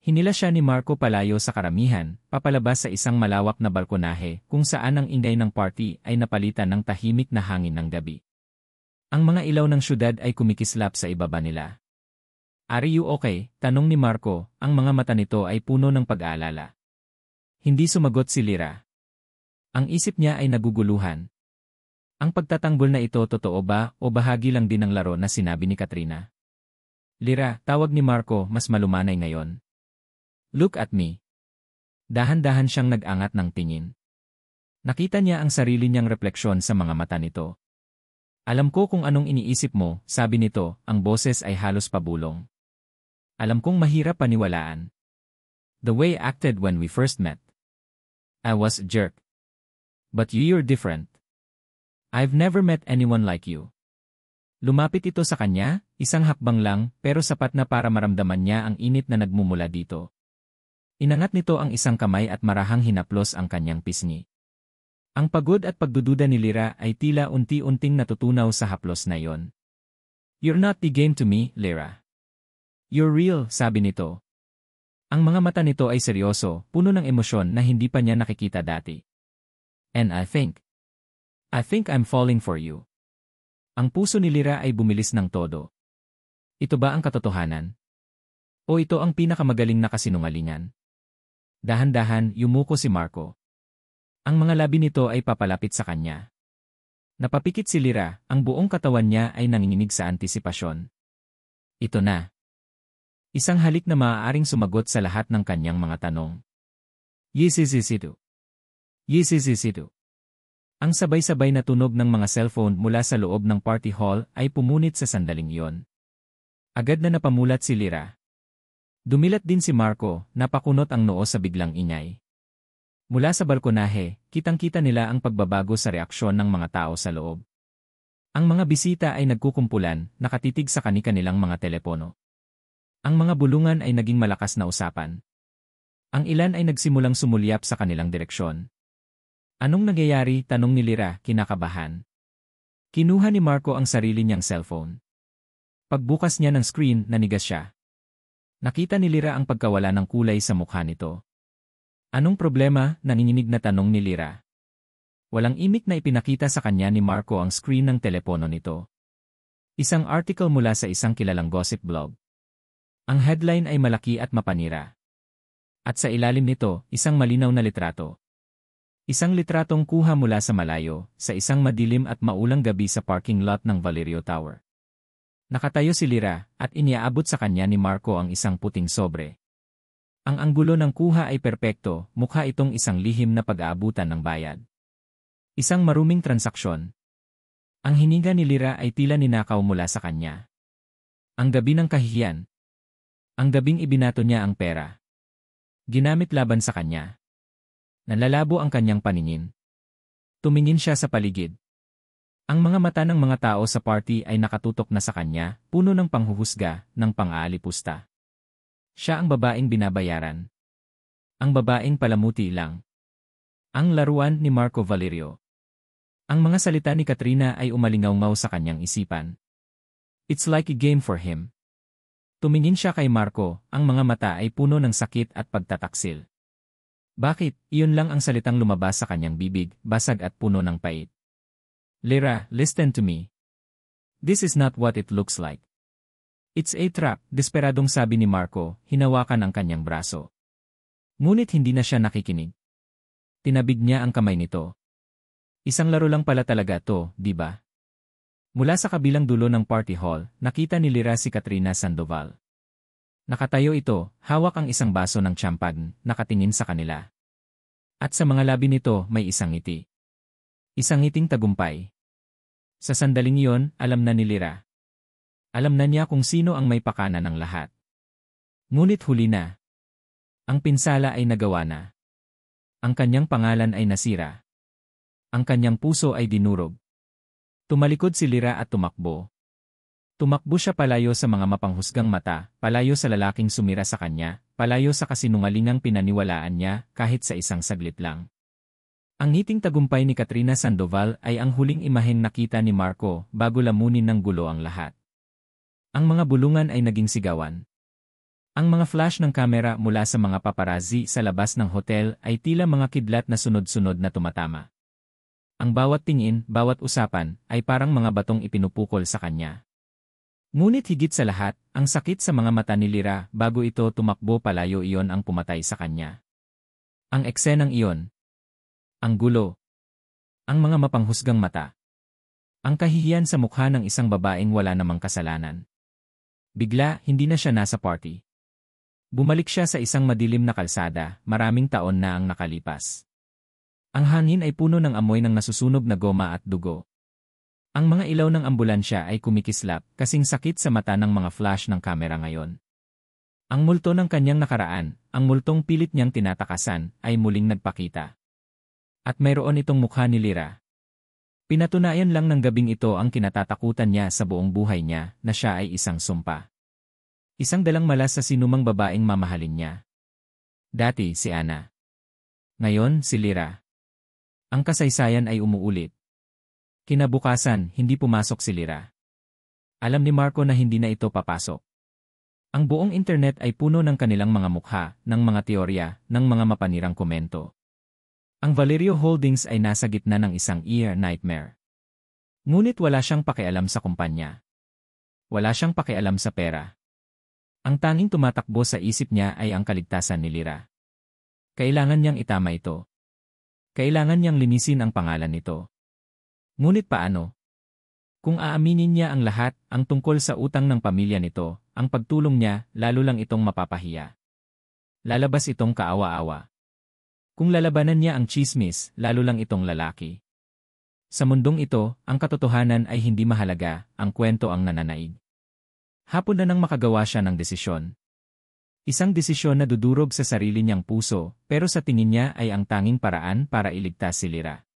Hinila siya ni Marco palayo sa karamihan, papalabas sa isang malawak na balkonahe kung saan ang ingay ng party ay napalitan ng tahimik na hangin ng gabi. Ang mga ilaw ng syudad ay kumikislap sa ibaba nila. Are you okay? Tanong ni Marco, ang mga mata nito ay puno ng pag-aalala. Hindi sumagot si Lyra. Ang isip niya ay naguguluhan. Ang pagtatanggol na ito totoo ba o bahagi lang din ng laro na sinabi ni Katrina? Lyra, tawag ni Marco, mas malumanay ngayon. Look at me. Dahan-dahan siyang nag-angat ng tingin. Nakita niya ang sarili niyang refleksyon sa mga mata nito. Alam ko kung anong iniisip mo, sabi nito, ang boses ay halos pabulong. Alam kong mahirap paniwalaan. The way I acted when we first met. I was a jerk. But you're different. I've never met anyone like you. Lumapit ito sa kanya, isang hakbang lang, pero sapat na para maramdaman niya ang init na nagmumula dito. Inangat nito ang isang kamay at marahang hinaplos ang kanyang pisngi. Ang pagod at pagdududa ni Lyra ay tila unti-unting natutunaw sa haplos na iyon. You're not the game to me, Lyra. You're real, sabi nito. Ang mga mata nito ay seryoso, puno ng emosyon na hindi pa niya nakikita dati. And I think I'm falling for you. Ang puso ni Lyra ay bumilis ng todo. Ito ba ang katotohanan? O ito ang pinakamagaling na kasinungalingan? Dahan-dahan, yumuko si Marco. Ang mga labi nito ay papalapit sa kanya. Napapikit si Lyra, ang buong katawan niya ay nanginginig sa antisipasyon. Ito na. Isang halik na maaaring sumagot sa lahat ng kanyang mga tanong. Yes, yes, yes, ito. Yes, yes, yes, ito. Ang sabay-sabay na tunog ng mga cellphone mula sa loob ng party hall ay pumunit sa sandaling iyon. Agad na napamulat si Lyra. Dumilat din si Marco, napakunot ang noo sa biglang ingay. Mula sa balkonahe, kitang-kita nila ang pagbabago sa reaksyon ng mga tao sa loob. Ang mga bisita ay nagkukumpulan, nakatitig sa kani-kanilang mga telepono. Ang mga bulungan ay naging malakas na usapan. Ang ilan ay nagsimulang sumulyap sa kanilang direksyon. Anong nangyayari? Tanong ni Lyra, kinakabahan. Kinuha ni Marco ang sarili niyang cellphone. Pagbukas niya ng screen, nanigas siya. Nakita ni Lyra ang pagkawala ng kulay sa mukha nito. Anong problema? Nanginginig na tanong ni Lyra. Walang imik na ipinakita sa kanya ni Marco ang screen ng telepono nito. Isang article mula sa isang kilalang gossip blog. Ang headline ay malaki at mapanira. At sa ilalim nito, isang malinaw na litrato. Isang litratong kuha mula sa malayo, sa isang madilim at maulang gabi sa parking lot ng Valerio Tower. Nakatayo si Lyra, at iniaabot sa kanya ni Marco ang isang puting sobre. Ang anggulo ng kuha ay perpekto, mukha itong isang lihim na pag-aabutan ng bayad. Isang maruming transaksyon. Ang hininga ni Lyra ay tila ninakaw mula sa kanya. Ang gabi ng kahihiyan. Ang gabing ibinato niya ang pera. Ginamit laban sa kanya. Nalalabo ang kanyang paningin. Tumingin siya sa paligid. Ang mga mata ng mga tao sa party ay nakatutok na sa kanya, puno ng panghuhusga, ng pang-aalipusta. Siya ang babaeng binabayaran. Ang babaeng palamuti lang. Ang laruan ni Marco Valerio. Ang mga salita ni Katrina ay umalingaw-ngaw sa kanyang isipan. It's like a game for him. Tumingin siya kay Marco, ang mga mata ay puno ng sakit at pagtataksil. Bakit? Iyon lang ang salitang lumabas sa kanyang bibig, basag at puno ng pait. Lyra, listen to me. This is not what it looks like. It's a trap, desperadong sabi ni Marco, hinawakan ang kanyang braso. Ngunit hindi na siya nakikinig. Tinabig niya ang kamay nito. Isang laro lang pala talaga to, di ba? Mula sa kabilang dulo ng party hall, nakita ni Lyra si Katrina Sandoval. Nakatayo ito, hawak ang isang baso ng champagne, nakatingin sa kanila. At sa mga labi nito, may isang ngiti. Isang ngiting tagumpay. Sa sandaling iyon, alam na ni Lyra. Alam na niya kung sino ang may pakana ng lahat. Ngunit huli na. Ang pinsala ay nagawa na. Ang kanyang pangalan ay nasira. Ang kanyang puso ay dinurog. Tumalikod si Lyra at tumakbo. Tumakbo siya palayo sa mga mapanghusgang mata, palayo sa lalaking sumira sa kanya, palayo sa kasinungalingang pinaniwalaan niya kahit sa isang saglit lang. Ang ngiting tagumpay ni Katrina Sandoval ay ang huling imaheng nakita ni Marco bago lamunin ng gulo ang lahat. Ang mga bulungan ay naging sigawan. Ang mga flash ng kamera mula sa mga paparazzi sa labas ng hotel ay tila mga kidlat na sunod-sunod na tumatama. Ang bawat tingin, bawat usapan, ay parang mga batong ipinupukol sa kanya. Ngunit higit sa lahat, ang sakit sa mga mata ni Lyra bago ito tumakbo palayo iyon ang pumatay sa kanya. Ang eksenang iyon. Ang gulo. Ang mga mapanghusgang mata. Ang kahihiyan sa mukha ng isang babaeng wala namang kasalanan. Bigla, hindi na siya nasa party. Bumalik siya sa isang madilim na kalsada, maraming taon na ang nakalipas. Ang hangin ay puno ng amoy ng nasusunog na goma at dugo. Ang mga ilaw ng ambulansya ay kumikislap, kasing sakit sa mata ng mga flash ng kamera ngayon. Ang multo ng kanyang nakaraan, ang multong pilit niyang tinatakasan, ay muling nagpakita. At mayroon itong mukha ni Lyra. Pinatunayan lang ng gabing ito ang kinatatakutan niya sa buong buhay niya, na siya ay isang sumpa. Isang dalang malas sa sinumang babaeng mamahalin niya. Dati si Ana. Ngayon si Lyra. Ang kasaysayan ay umuulit. Kinabukasan, hindi pumasok si Lyra. Alam ni Marco na hindi na ito papasok. Ang buong internet ay puno ng kanilang mga mukha, ng mga teorya, ng mga mapanirang komento. Ang Valerio Holdings ay nasa gitna ng isang ear nightmare. Ngunit wala siyang pakialam sa kumpanya. Wala siyang pakialam sa pera. Ang tanging tumatakbo sa isip niya ay ang kaligtasan ni Lyra. Kailangan niyang itama ito. Kailangan niyang linisin ang pangalan nito. Ngunit paano? Kung aaminin niya ang lahat, ang tungkol sa utang ng pamilya nito, ang pagtulong niya, lalo lang itong mapapahiya. Lalabas itong kaawa-awa. Kung lalabanan niya ang tsismis, lalo lang itong lalaki. Sa mundong ito, ang katotohanan ay hindi mahalaga, ang kwento ang nananaig. Hapon na nang makagawa siya ng desisyon. Isang desisyon na dudurog sa sarili niyang puso, pero sa tingin niya ay ang tanging paraan para iligtas si Lyra.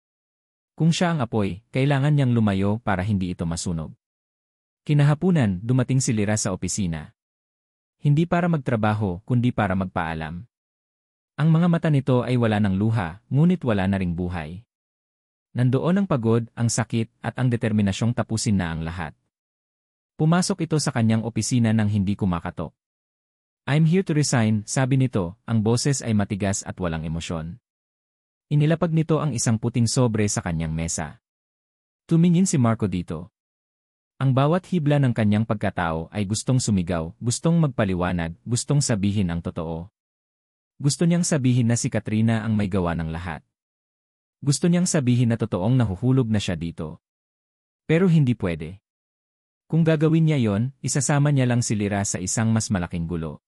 Kung siya ang apoy, kailangan niyang lumayo para hindi ito masunog. Kinahapunan, dumating si Lyra sa opisina. Hindi para magtrabaho, kundi para magpaalam. Ang mga mata nito ay wala ng luha, ngunit wala na ring buhay. Nandoon ang pagod, ang sakit, at ang determinasyong tapusin na ang lahat. Pumasok ito sa kanyang opisina nang hindi kumakatok. "I'm here to resign," sabi nito, ang boses ay matigas at walang emosyon. Inilapag nito ang isang puting sobre sa kanyang mesa. Tumingin si Marco dito. Ang bawat hibla ng kanyang pagkatao ay gustong sumigaw, gustong magpaliwanag, gustong sabihin ang totoo. Gusto niyang sabihin na si Katrina ang may gawa ng lahat. Gusto niyang sabihin na totoong nahuhulog na siya dito. Pero hindi pwede. Kung gagawin niya yon, isasama niya lang si Lyra sa isang mas malaking gulo.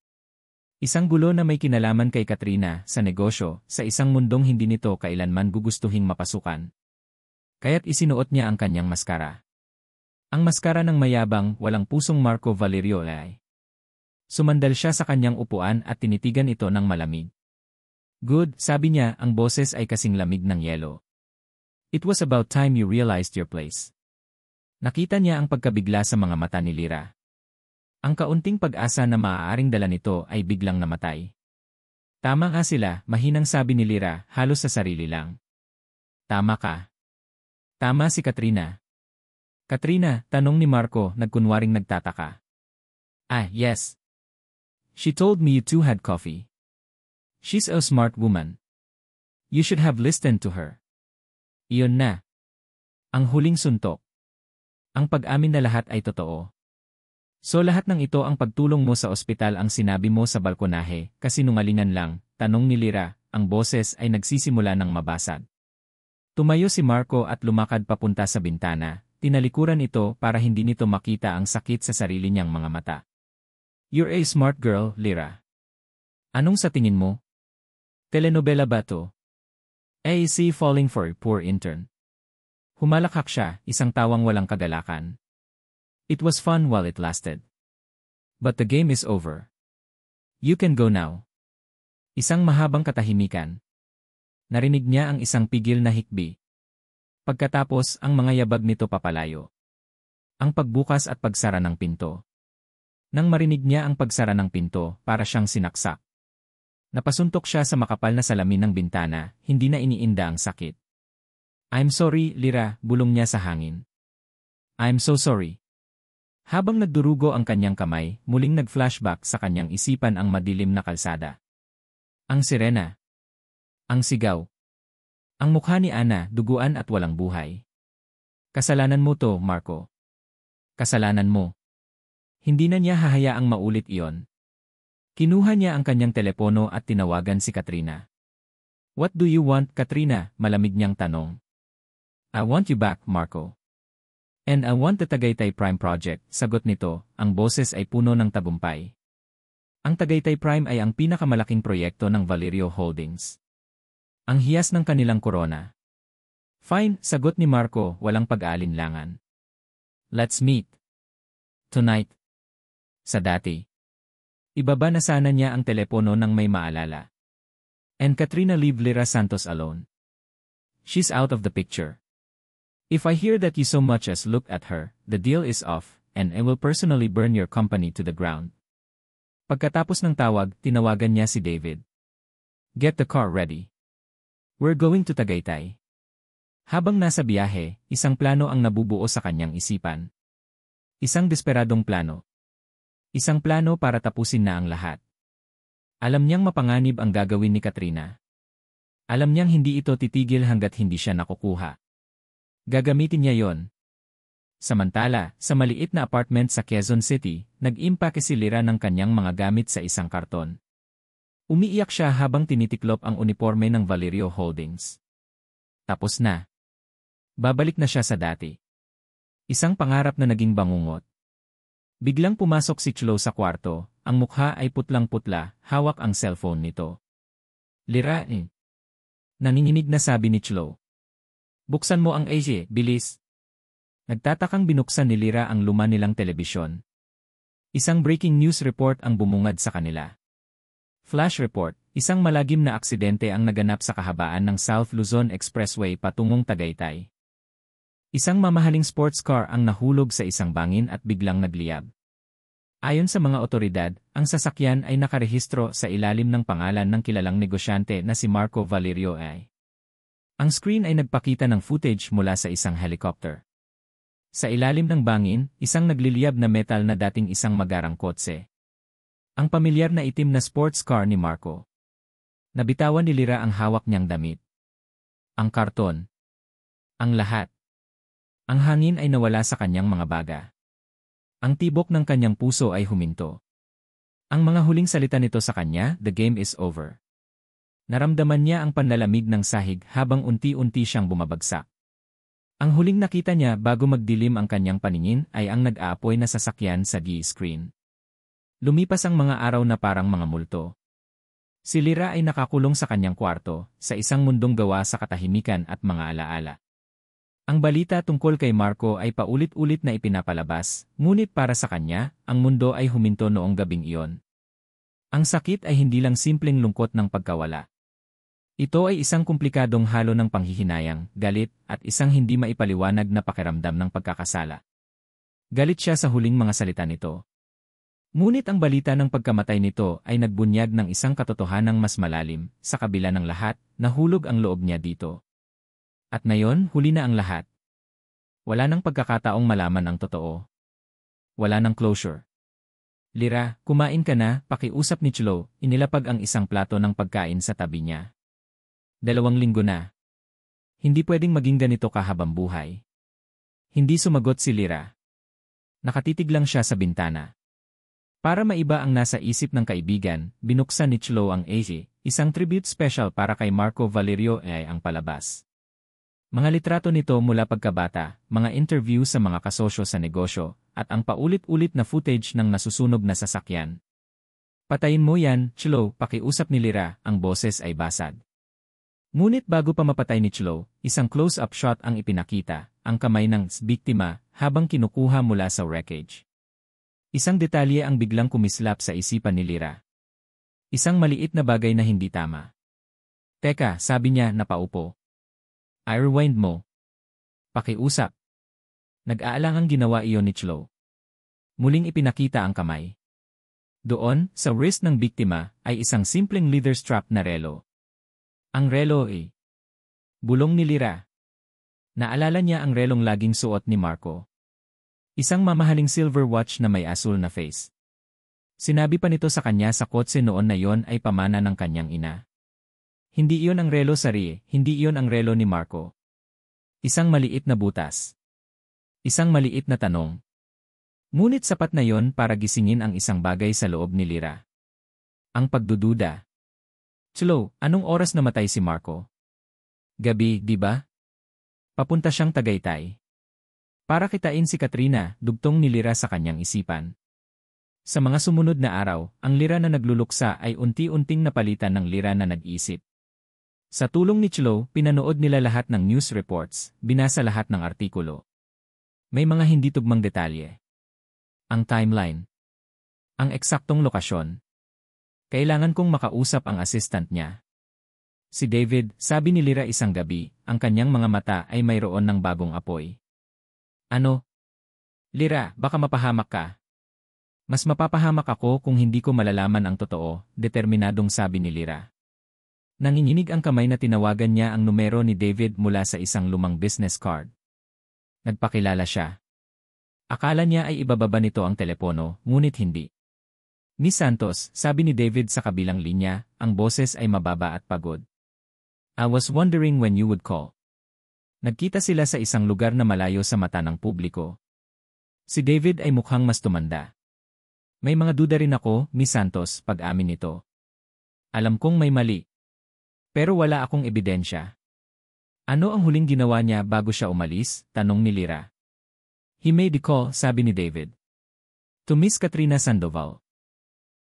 Isang gulo na may kinalaman kay Katrina, sa negosyo, sa isang mundong hindi nito kailanman gugustuhing mapasukan. Kaya't isinuot niya ang kanyang maskara. Ang maskara ng mayabang, walang pusong Marco Valerio ay. Sumandal siya sa kanyang upuan at tinitigan ito ng malamig. "Good," sabi niya, ang boses ay kasing lamig ng yelo. "It was about time you realized your place." Nakita niya ang pagkabigla sa mga mata ni Lyra. Ang kaunting pag-asa na maaaring dala nito ay biglang namatay. "Tama nga sila," mahinang sabi ni Lyra, halos sa sarili lang. "Tama ka." "Tama si Katrina." "Katrina?" tanong ni Marco, nagkunwaring nagtataka. "Ah, yes. She told me you two had coffee. She's a smart woman. You should have listened to her." Iyon na. Ang huling suntok. Ang pag-amin na lahat ay totoo. "So lahat ng ito ang pagtulong mo sa ospital ang sinabi mo sa balkonahe, kasinungalingan lang?" tanong ni Lyra, ang boses ay nagsisimula ng mabasag. Tumayo si Marco at lumakad papunta sa bintana, tinalikuran ito para hindi nito makita ang sakit sa sarili niyang mga mata. "You're a smart girl, Lyra. Anong sa tingin mo? Telenovela ba to? AC falling for a poor intern." Humalakhak siya, isang tawang walang kagalakan. "It was fun while it lasted. But the game is over. You can go now." Isang mahabang katahimikan. Narinig niya ang isang pigil na hikbi. Pagkatapos, ang mga yabag nito papalayo. Ang pagbukas at pagsara ng pinto. Nang marinig niya ang pagsara ng pinto, para siyang sinaksak. Napasuntok siya sa makapal na salamin ng bintana, hindi na iniinda ang sakit. "I'm sorry, Lyra," bulong niya sa hangin. "I'm so sorry." Habang nagdurugo ang kanyang kamay, muling nag-flashback sa kanyang isipan ang madilim na kalsada. Ang sirena. Ang sigaw. Ang mukha ni Ana, duguan at walang buhay. "Kasalanan mo to, Marco. Kasalanan mo." Hindi na niya hahayaang maulit iyon. Kinuha niya ang kanyang telepono at tinawagan si Katrina. "What do you want, Katrina?" malamig niyang tanong. "I want you back, Marco. And I want the Tagaytay Prime Project," sagot nito, ang boses ay puno ng tagumpay. Ang Tagaytay Prime ay ang pinakamalaking proyekto ng Valerio Holdings. Ang hiyas ng kanilang korona. "Fine," sagot ni Marco, walang pag-aalinlangan. "Let's meet. Tonight." Sa dati. Ibaba na sana niya ang telepono nang may maalala. "And Katrina, leave Lyra Santos alone. She's out of the picture. If I hear that you so much as look at her, the deal is off, and I will personally burn your company to the ground." Pagkatapos ng tawag, tinawagan niya si David. "Get the car ready. We're going to Tagaytay." Habang nasa biyahe, isang plano ang nabubuo sa kanyang isipan. Isang desperadong plano. Isang plano para tapusin na ang lahat. Alam niyang mapanganib ang gagawin ni Katrina. Alam niyang hindi ito titigil hanggat hindi siya nakukuha. Gagamitin niya yon. Samantala, sa maliit na apartment sa Quezon City, nag-impake si Lira ng kanyang mga gamit sa isang karton. Umiiyak siya habang tinitiklop ang uniforme ng Valerio Holdings. Tapos na. Babalik na siya sa dati. Isang pangarap na naging bangungot. Biglang pumasok si Chlo sa kwarto, ang mukha ay putlang-putla, hawak ang cellphone nito. Lira, Nanginginig na sabi ni Chlo. Buksan mo ang AJ, bilis. Nagtatakang binuksan ni Lira ang luma nilang telebisyon. Isang breaking news report ang bumungad sa kanila. Flash report, isang malagim na aksidente ang naganap sa kahabaan ng South Luzon Expressway patungong Tagaytay. Isang mamahaling sports car ang nahulog sa isang bangin at biglang nagliyab. Ayon sa mga otoridad, ang sasakyan ay nakarehistro sa ilalim ng pangalan ng kilalang negosyante na si Marco Valerio A. Ang screen ay nagpakita ng footage mula sa isang helicopter. Sa ilalim ng bangin, isang nagliliyab na metal na dating isang magarang kotse. Ang pamilyar na itim na sports car ni Marco. Nabitawan ni Lira ang hawak niyang damit. Ang karton. Ang lahat. Ang hangin ay nawala sa kanyang mga baga. Ang tibok ng kanyang puso ay huminto. Ang mga huling salita nito sa kanya, "The game is over." Naramdaman niya ang panlalamig ng sahig habang unti-unti siyang bumabagsak. Ang huling nakita niya bago magdilim ang kanyang paningin ay ang nag-aapoy na sasakyan sa screen. Lumipas ang mga araw na parang mga multo. Si Lira ay nakakulong sa kanyang kwarto, sa isang mundong gawa sa katahimikan at mga alaala. Ang balita tungkol kay Marco ay paulit-ulit na ipinapalabas, ngunit para sa kanya, ang mundo ay huminto noong gabing iyon. Ang sakit ay hindi lang simpleng lungkot ng pagkawala. Ito ay isang komplikadong halo ng panghihinayang, galit, at isang hindi maipaliwanag na pakiramdam ng pagkakasala. Galit siya sa huling mga salita nito. Ngunit ang balita ng pagkamatay nito ay nagbunyag ng isang katotohanang mas malalim, sa kabila ng lahat, nahulog ang loob niya dito. At ngayon, huli na ang lahat. Wala nang pagkakataong malaman ang totoo. Wala nang closure. Lira, kumain ka na, pakiusap ni Chlo, inilapag ang isang plato ng pagkain sa tabi niya. 2 linggo na. Hindi pwedeng maging ganito kahabang buhay. Hindi sumagot si Lira. Nakatitig lang siya sa bintana. Para maiba ang nasa isip ng kaibigan, binuksan ni Chlo ang AJ, isang tribute special para kay Marco Valerio ay ang palabas. Mga litrato nito mula pagkabata, mga interview sa mga kasosyo sa negosyo, at ang paulit-ulit na footage ng nasusunog na sasakyan. Patayin mo yan, Chlo, pakiusap ni Lira, ang boses ay basag. Ngunit bago pa mapatay ni Chlo, isang close-up shot ang ipinakita, ang kamay ng biktima habang kinukuha mula sa wreckage. Isang detalye ang biglang kumislap sa isipan ni Lira. Isang maliit na bagay na hindi tama. Teka, sabi niya, napaupo. I-rewind mo. Pakiusap. Nag-aalangang ginawa iyon ni Chlo. Muling ipinakita ang kamay. Doon, sa wrist ng biktima, ay isang simpleng leather strap na relo. Ang relo ay bulong ni Lira. Naalala niya ang relong laging suot ni Marco. Isang mamahaling silver watch na may asul na face. Sinabi pa nito sa kanya sa kotse noon na yon ay pamana ng kanyang ina. Hindi iyon ang relo sa Rie, hindi iyon ang relo ni Marco. Isang maliit na butas. Isang maliit na tanong. Ngunit sapat na yon para gisingin ang isang bagay sa loob ni Lira. Ang pagdududa. Chlo, anong oras namatay si Marco? Gabi, di ba? Papunta siyang Tagaytay. Para kitain si Katrina, dugtong ni Lira sa kanyang isipan. Sa mga sumunod na araw, ang Lira na nagluluksa ay unti-unting napalitan ng Lira na nag-isip. Sa tulong ni Chlo, pinanood nila lahat ng news reports, binasa lahat ng artikulo. May mga hindi tugmang detalye. Ang timeline. Ang eksaktong lokasyon. Kailangan kong makausap ang assistant niya. Si David, sabi ni Lira isang gabi, ang kanyang mga mata ay mayroon ng bagong apoy. Ano? Lira, baka mapahamak ka. Mas mapapahamak ako kung hindi ko malalaman ang totoo, determinadong sabi ni Lira. Nanginginig ang kamay na tinawagan niya ang numero ni David mula sa isang lumang business card. Nagpakilala siya. Akala niya ay ibababa nito ang telepono, ngunit hindi. Miss Santos, sabi ni David sa kabilang linya, ang boses ay mababa at pagod. I was wondering when you would call. Nagkita sila sa isang lugar na malayo sa mata ng publiko. Si David ay mukhang mas tumanda. May mga duda rin ako, Miss Santos, pag-amin nito. Alam kong may mali. Pero wala akong ebidensya. Ano ang huling ginawa niya bago siya umalis? Tanong ni Lyra. He made a call, sabi ni David. To Miss Katrina Sandoval.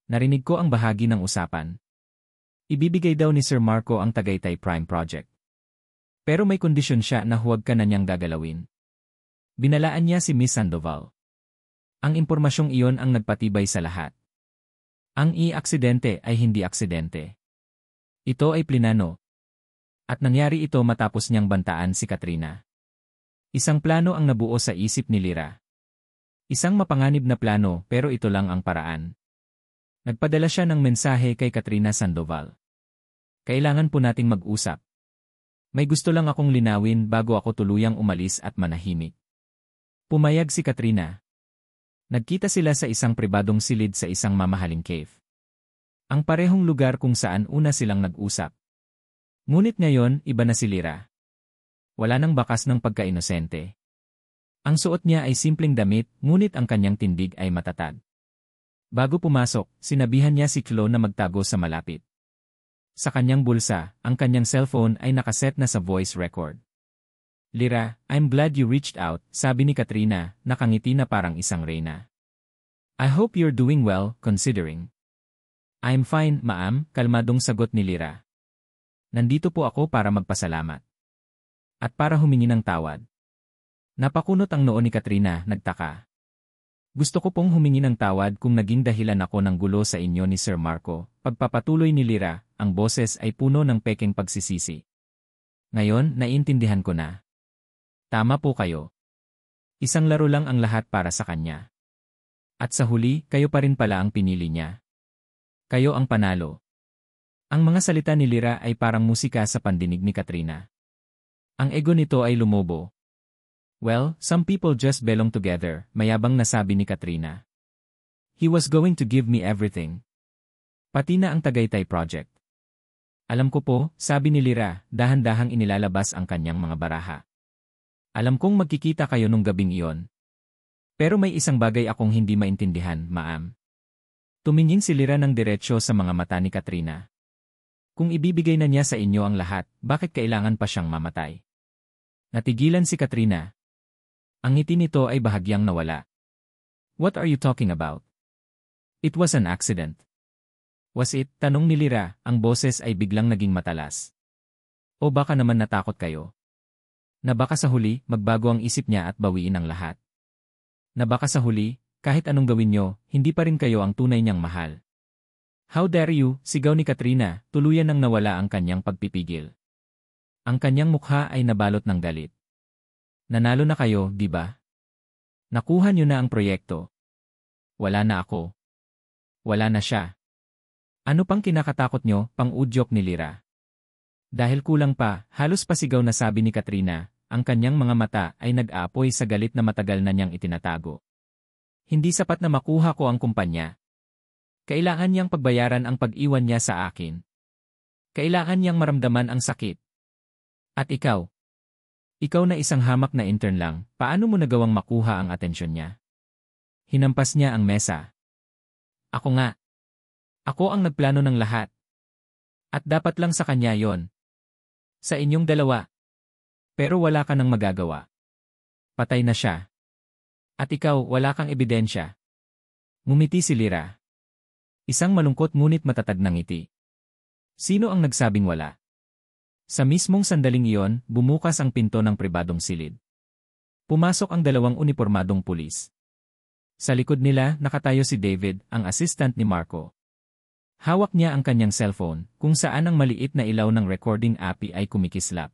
Narinig ko ang bahagi ng usapan. Ibibigay daw ni Sir Marco ang Tagaytay Prime Project. Pero may kondisyon siya na huwag ka na niyang gagalawin. Binalaan niya si Miss Sandoval. Ang impormasyong iyon ang nagpatibay sa lahat. Ang aksidente ay hindi aksidente. Ito ay plinano. At nangyari ito matapos niyang bantaan si Katrina. Isang plano ang nabuo sa isip ni Lyra. Isang mapanganib na plano pero ito lang ang paraan. Nagpadala siya ng mensahe kay Katrina Sandoval. Kailangan po nating mag-usap. May gusto lang akong linawin bago ako tuluyang umalis at manahimik. Pumayag si Katrina. Nagkita sila sa isang pribadong silid sa isang mamahaling cave. Ang parehong lugar kung saan una silang nag-usap. Ngunit ngayon, iba na si Lyra. Wala nang bakas ng pagka-inosente. Ang suot niya ay simpleng damit, ngunit ang kanyang tindig ay matatag. Bago pumasok, sinabihan niya si Chloe na magtago sa malapit. Sa kanyang bulsa, ang kanyang cellphone ay nakaset na sa voice record. Lyra, I'm glad you reached out, sabi ni Katrina, nakangiti na parang isang reyna. I hope you're doing well, considering. I'm fine, ma'am, kalmadong sagot ni Lyra. Nandito po ako para magpasalamat. At para humingi ng tawad. Napakunot ang noo ni Katrina, nagtaka. Gusto ko pong humingi ng tawad kung naging dahilan ako ng gulo sa inyo ni Sir Marco. Pagpapatuloy ni Lyra, ang boses ay puno ng pekeng pagsisisi. Ngayon, naiintindihan ko na. Tama po kayo. Isang laro lang ang lahat para sa kanya. At sa huli, kayo pa rin pala ang pinili niya. Kayo ang panalo. Ang mga salita ni Lyra ay parang musika sa pandinig ni Katrina. Ang ego nito ay lumobo. Well, some people just belong together, mayabang nasabi ni Katrina. He was going to give me everything. Pati na ang Tagaytay Project. Alam ko po, sabi ni Lyra, dahan-dahang inilalabas ang kanyang mga baraha. Alam kong magkikita kayo nung gabing iyon. Pero may isang bagay akong hindi maintindihan, ma'am. Tumingin si Lyra ng diretsyo sa mga mata ni Katrina. Kung ibibigay na niya sa inyo ang lahat, bakit kailangan pa siyang mamatay? Natigilan si Katrina. Ang ngiti nito ay bahagyang nawala. What are you talking about? It was an accident. Was it? Tanong ni Lyra, ang boses ay biglang naging matalas. O baka naman natakot kayo? Na baka sa huli, magbago ang isip niya at bawiin ang lahat. Na baka sa huli, kahit anong gawin niyo, hindi pa rin kayo ang tunay niyang mahal. How dare you, sigaw ni Katrina, tuluyan nang nawala ang kanyang pagpipigil. Ang kanyang mukha ay nabalot ng galit. Nanalo na kayo, di ba? Nakuha niyo na ang proyekto. Wala na ako. Wala na siya. Ano pang kinakatakot niyo, pang-udyok ni Lyra? Dahil kulang pa, halos pasigaw na sabi ni Katrina, ang kanyang mga mata ay nag-aapoy sa galit na matagal na niyang itinatago. Hindi sapat na makuha ko ang kumpanya. Kailangan niyang pagbayaran ang pag-iwan niya sa akin. Kailangan niyang maramdaman ang sakit. At ikaw? Ikaw na isang hamak na intern lang, paano mo nagawang makuha ang atensyon niya? Hinampas niya ang mesa. Ako nga. Ako ang nagplano ng lahat. At dapat lang sa kanya yon. Sa inyong dalawa. Pero wala ka nang magagawa. Patay na siya. At ikaw, wala kang ebidensya. Ngumiti si Lyra. Isang malungkot ngunit matatag na ngiti. Sino ang nagsabing wala? Sa mismong sandaling iyon, bumukas ang pinto ng pribadong silid. Pumasok ang dalawang unipormadong pulis. Sa likod nila, nakatayo si David, ang assistant ni Marco. Hawak niya ang kanyang cellphone, kung saan ang maliit na ilaw ng recording API ay kumikislap.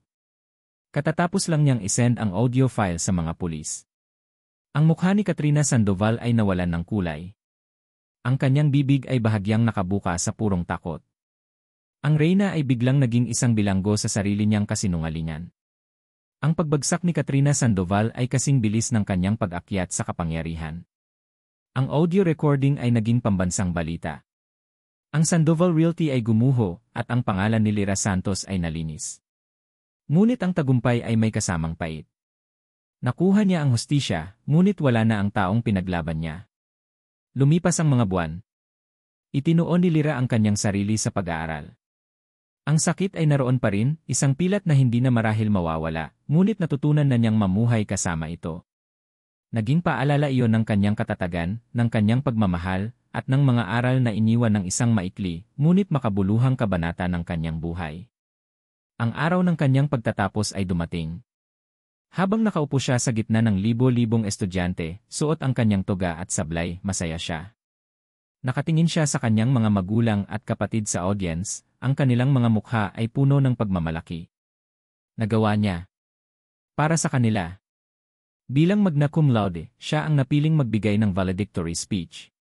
Katatapos lang niyang isend ang audio file sa mga pulis. Ang mukha ni Katrina Sandoval ay nawalan ng kulay. Ang kanyang bibig ay bahagyang nakabuka sa purong takot. Ang reyna ay biglang naging isang bilanggo sa sarili niyang kasinungalingan. Ang pagbagsak ni Katrina Sandoval ay kasing bilis ng kanyang pag-akyat sa kapangyarihan. Ang audio recording ay naging pambansang balita. Ang Sandoval Realty ay gumuho at ang pangalan ni Lyra Santos ay nalinis. Ngunit ang tagumpay ay may kasamang pait. Nakuha niya ang hustisya, ngunit wala na ang taong pinaglaban niya. Lumipas ang mga buwan. Itinuon ni Lyra ang kanyang sarili sa pag-aaral. Ang sakit ay naroon pa rin, isang pilat na hindi na marahil mawawala, ngunit natutunan na niyang mamuhay kasama ito. Naging paalala iyon ng kanyang katatagan, ng kanyang pagmamahal, at ng mga aral na iniwan ng isang maikli, ngunit makabuluhang kabanata ng kanyang buhay. Ang araw ng kanyang pagtatapos ay dumating. Habang nakaupo siya sa gitna ng libo-libong estudyante, suot ang kanyang toga at sablay, masaya siya. Nakatingin siya sa kanyang mga magulang at kapatid sa audience, ang kanilang mga mukha ay puno ng pagmamalaki. Nagawa niya. Para sa kanila. Bilang magna cum laude, siya ang napiling magbigay ng valedictory speech.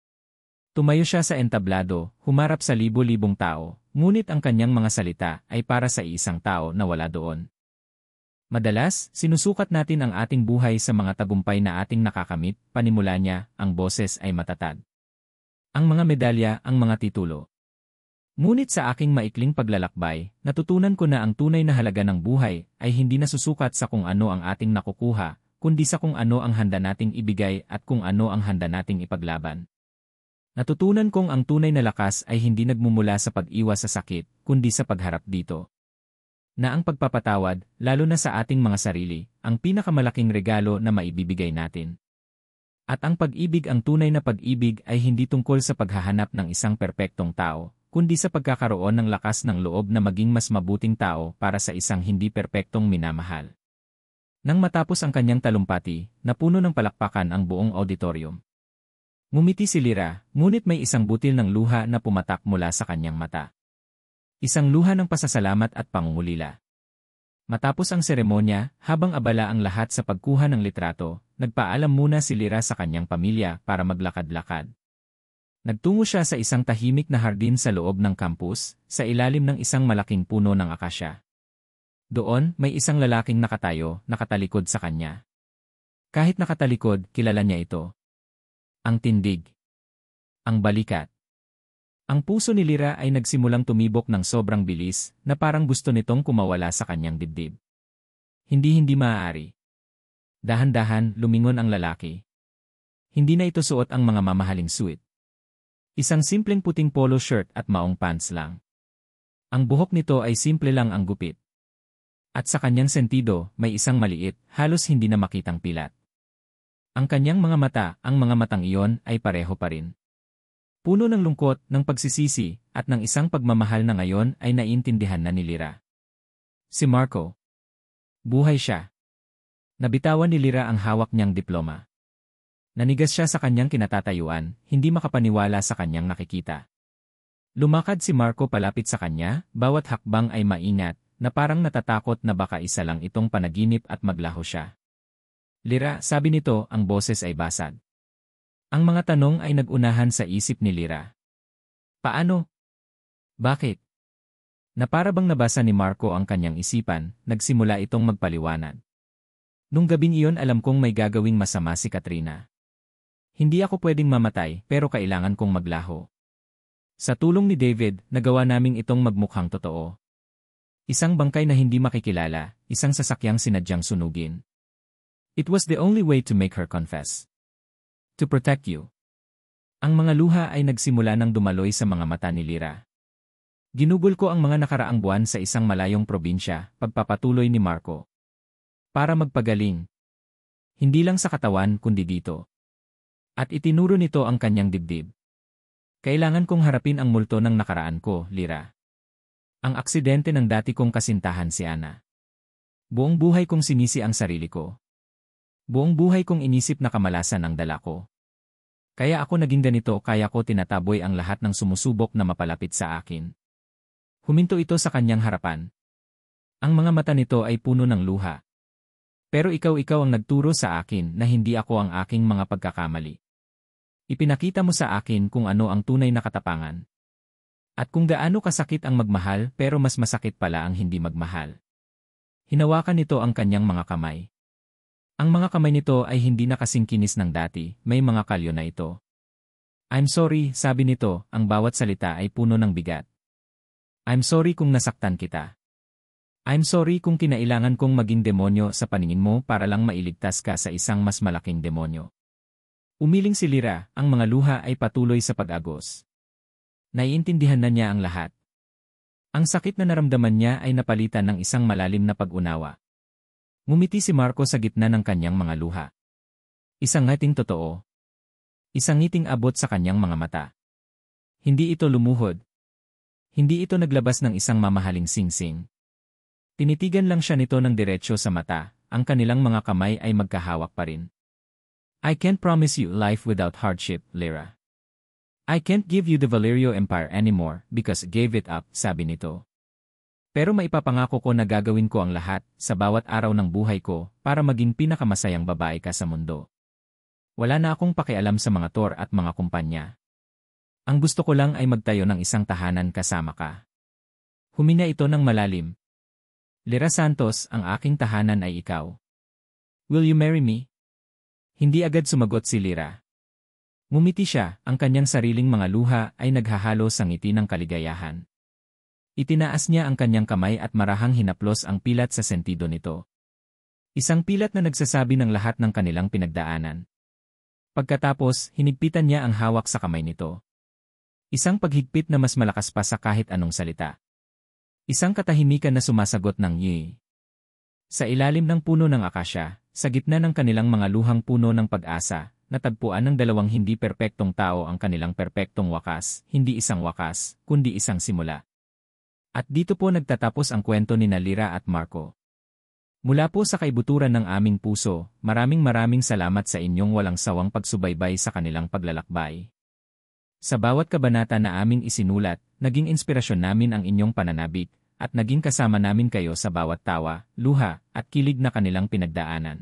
Tumayo siya sa entablado, humarap sa libo-libong tao, ngunit ang kanyang mga salita ay para sa isang tao na wala doon. Madalas, sinusukat natin ang ating buhay sa mga tagumpay na ating nakakamit, panimula niya, ang boses ay matatag. Ang mga medalya, ang mga titulo. Ngunit sa aking maikling paglalakbay, natutunan ko na ang tunay na halaga ng buhay ay hindi nasusukat sa kung ano ang ating nakukuha, kundi sa kung ano ang handa nating ibigay at kung ano ang handa nating ipaglaban. Natutunan kong ang tunay na lakas ay hindi nagmumula sa pag-iwas sa sakit, kundi sa pagharap dito. Na ang pagpapatawad, lalo na sa ating mga sarili, ang pinakamalaking regalo na maibibigay natin. At ang pag-ibig, ang tunay na pag-ibig ay hindi tungkol sa paghahanap ng isang perpektong tao, kundi sa pagkakaroon ng lakas ng loob na maging mas mabuting tao para sa isang hindi perpektong minamahal. Nang matapos ang kanyang talumpati, napuno ng palakpakan ang buong auditorium. Ngumiti si Lyra, ngunit may isang butil ng luha na pumatak mula sa kanyang mata. Isang luha ng pasasalamat at pangungulila. Matapos ang seremonya, habang abala ang lahat sa pagkuha ng litrato, nagpaalam muna si Lyra sa kanyang pamilya para maglakad-lakad. Nagtungo siya sa isang tahimik na hardin sa loob ng campus, sa ilalim ng isang malaking puno ng akasya. Doon, may isang lalaking nakatayo, nakatalikod sa kanya. Kahit nakatalikod, kilala niya ito. Ang tindig. Ang balikat. Ang puso ni Lyra ay nagsimulang tumibok ng sobrang bilis na parang gusto nitong kumawala sa kanyang dibdib. Hindi maaari. Dahan-dahan, lumingon ang lalaki. Hindi na ito suot ang mga mamahaling suit. Isang simpleng puting polo shirt at maong pants lang. Ang buhok nito ay simple lang ang gupit. At sa kanyang sentido, may isang maliit, halos hindi na makitang pilat. Ang kanyang mga mata, ang mga matang iyon, ay pareho pa rin. Puno ng lungkot, ng pagsisisi, at ng isang pagmamahal na ngayon ay naiintindihan na ni Lyra. Si Marco. Buhay siya. Nabitawan ni Lyra ang hawak niyang diploma. Nanigas siya sa kanyang kinatatayuan, hindi makapaniwala sa kanyang nakikita. Lumakad si Marco palapit sa kanya, bawat hakbang ay maingat, na parang natatakot na baka isa lang itong panaginip at maglaho siya. Lyra, sabi nito, ang boses ay basag. Ang mga tanong ay nag-unahan sa isip ni Lyra. Paano? Bakit? Na para bang nabasa ni Marco ang kanyang isipan, nagsimula itong magpaliwanag. Nung gabing iyon alam kong may gagawing masama si Katrina. Hindi ako pwedeng mamatay pero kailangan kong maglaho. Sa tulong ni David, nagawa naming itong magmukhang totoo. Isang bangkay na hindi makikilala, isang sasakyang sinadyang sunugin. It was the only way to make her confess. To protect you. Ang mga luha ay nagsimula ng dumaloy sa mga mata ni Lyra. Ginugol ko ang mga nakaraang buwan sa isang malayong probinsya, pagpapatuloy ni Marco. Para magpagaling. Hindi lang sa katawan kundi dito. At itinuro nito ang kanyang dibdib. Kailangan kong harapin ang multo ng nakaraan ko, Lyra. Ang aksidente ng dati kong kasintahan si Anna. Buong buhay kong sinisi ang sarili ko. Buong buhay kong inisip na kamalasan ang dala ko. Kaya ako naging ganito, kaya ko tinataboy ang lahat ng sumusubok na mapalapit sa akin. Huminto ito sa kanyang harapan. Ang mga mata nito ay puno ng luha. Pero ikaw ang nagturo sa akin na hindi ako ang aking mga pagkakamali. Ipinakita mo sa akin kung ano ang tunay na katapangan. At kung gaano kasakit ang magmahal pero mas masakit pala ang hindi magmahal. Hinawakan nito ang kanyang mga kamay. Ang mga kamay nito ay hindi na kasing kinis ng dati, may mga kalyo na ito. I'm sorry, sabi nito, ang bawat salita ay puno ng bigat. I'm sorry kung nasaktan kita. I'm sorry kung kinailangan kong maging demonyo sa paningin mo para lang mailigtas ka sa isang mas malaking demonyo. Umiling si Lyra, ang mga luha ay patuloy sa pag-agos. Naiintindihan na niya ang lahat. Ang sakit na naramdaman niya ay napalitan ng isang malalim na pag-unawa. Ngumiti si Marco sa gitna ng kanyang mga luha. Isang ngiting totoo. Isang ngiting abot sa kanyang mga mata. Hindi ito lumuhod. Hindi ito naglabas ng isang mamahaling singsing. Tinitigan lang siya nito ng diretsyo sa mata, ang kanilang mga kamay ay magkahawak pa rin. I can't promise you life without hardship, Lyra. I can't give you the Valerio Empire anymore because I gave it up, sabi nito. Pero maipapangako ko na gagawin ko ang lahat sa bawat araw ng buhay ko para maging pinakamasayang babae ka sa mundo. Wala na akong pakialam sa mga tor at mga kumpanya. Ang gusto ko lang ay magtayo ng isang tahanan kasama ka. Humina ito ng malalim. Lyra Santos, ang aking tahanan ay ikaw. Will you marry me? Hindi agad sumagot si Lyra. Ngumiti siya, ang kanyang sariling mga luha ay naghahalo sa ngiti ng kaligayahan. Itinaas niya ang kanyang kamay at marahang hinaplos ang pilat sa sentido nito. Isang pilat na nagsasabi ng lahat ng kanilang pinagdaanan. Pagkatapos, hinigpitan niya ang hawak sa kamay nito. Isang paghigpit na mas malakas pa sa kahit anong salita. Isang katahimikan na sumasagot ng "Yee." Sa ilalim ng puno ng akasya, sa gitna ng kanilang mga luhang puno ng pag-asa, natagpuan ng dalawang hindi perpektong tao ang kanilang perpektong wakas, hindi isang wakas, kundi isang simula. At dito po nagtatapos ang kwento ni Lyra at Marco. Mula po sa kaibuturan ng aming puso, maraming salamat sa inyong walang sawang pagsubaybay sa kanilang paglalakbay. Sa bawat kabanata na aming isinulat, naging inspirasyon namin ang inyong pananabik, at naging kasama namin kayo sa bawat tawa, luha, at kilig na kanilang pinagdaanan.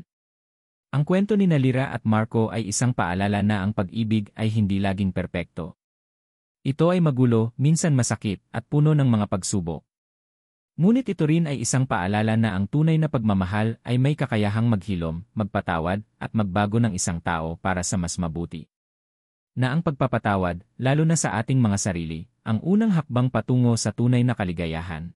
Ang kwento ni Lyra at Marco ay isang paalala na ang pag-ibig ay hindi laging perpekto. Ito ay magulo, minsan masakit, at puno ng mga pagsubok. Ngunit ito rin ay isang paalala na ang tunay na pagmamahal ay may kakayahang maghilom, magpatawad, at magbago ng isang tao para sa mas mabuti. Na ang pagpapatawad, lalo na sa ating mga sarili, ang unang hakbang patungo sa tunay na kaligayahan.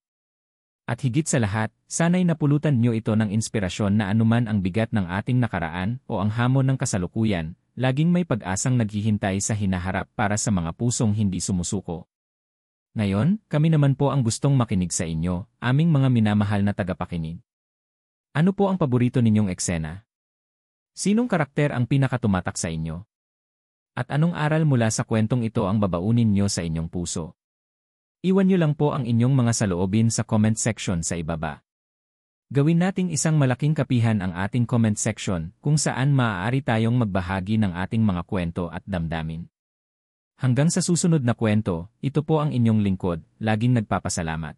At higit sa lahat, sana'y napulutan nyo ito ng inspirasyon na anuman ang bigat ng ating nakaraan o ang hamon ng kasalukuyan, laging may pag-asang naghihintay sa hinaharap para sa mga pusong hindi sumusuko. Ngayon, kami naman po ang gustong makinig sa inyo, aming mga minamahal na tagapakinig. Ano po ang paborito ninyong eksena? Sinong karakter ang pinakatumatak sa inyo? At anong aral mula sa kwentong ito ang babaunin nyo sa inyong puso? Iwan nyo lang po ang inyong mga saloobin sa comment section sa ibaba. Gawin nating isang malaking kapihan ang ating comment section kung saan maaari tayong magbahagi ng ating mga kwento at damdamin. Hanggang sa susunod na kwento, ito po ang inyong lingkod, laging nagpapasalamat.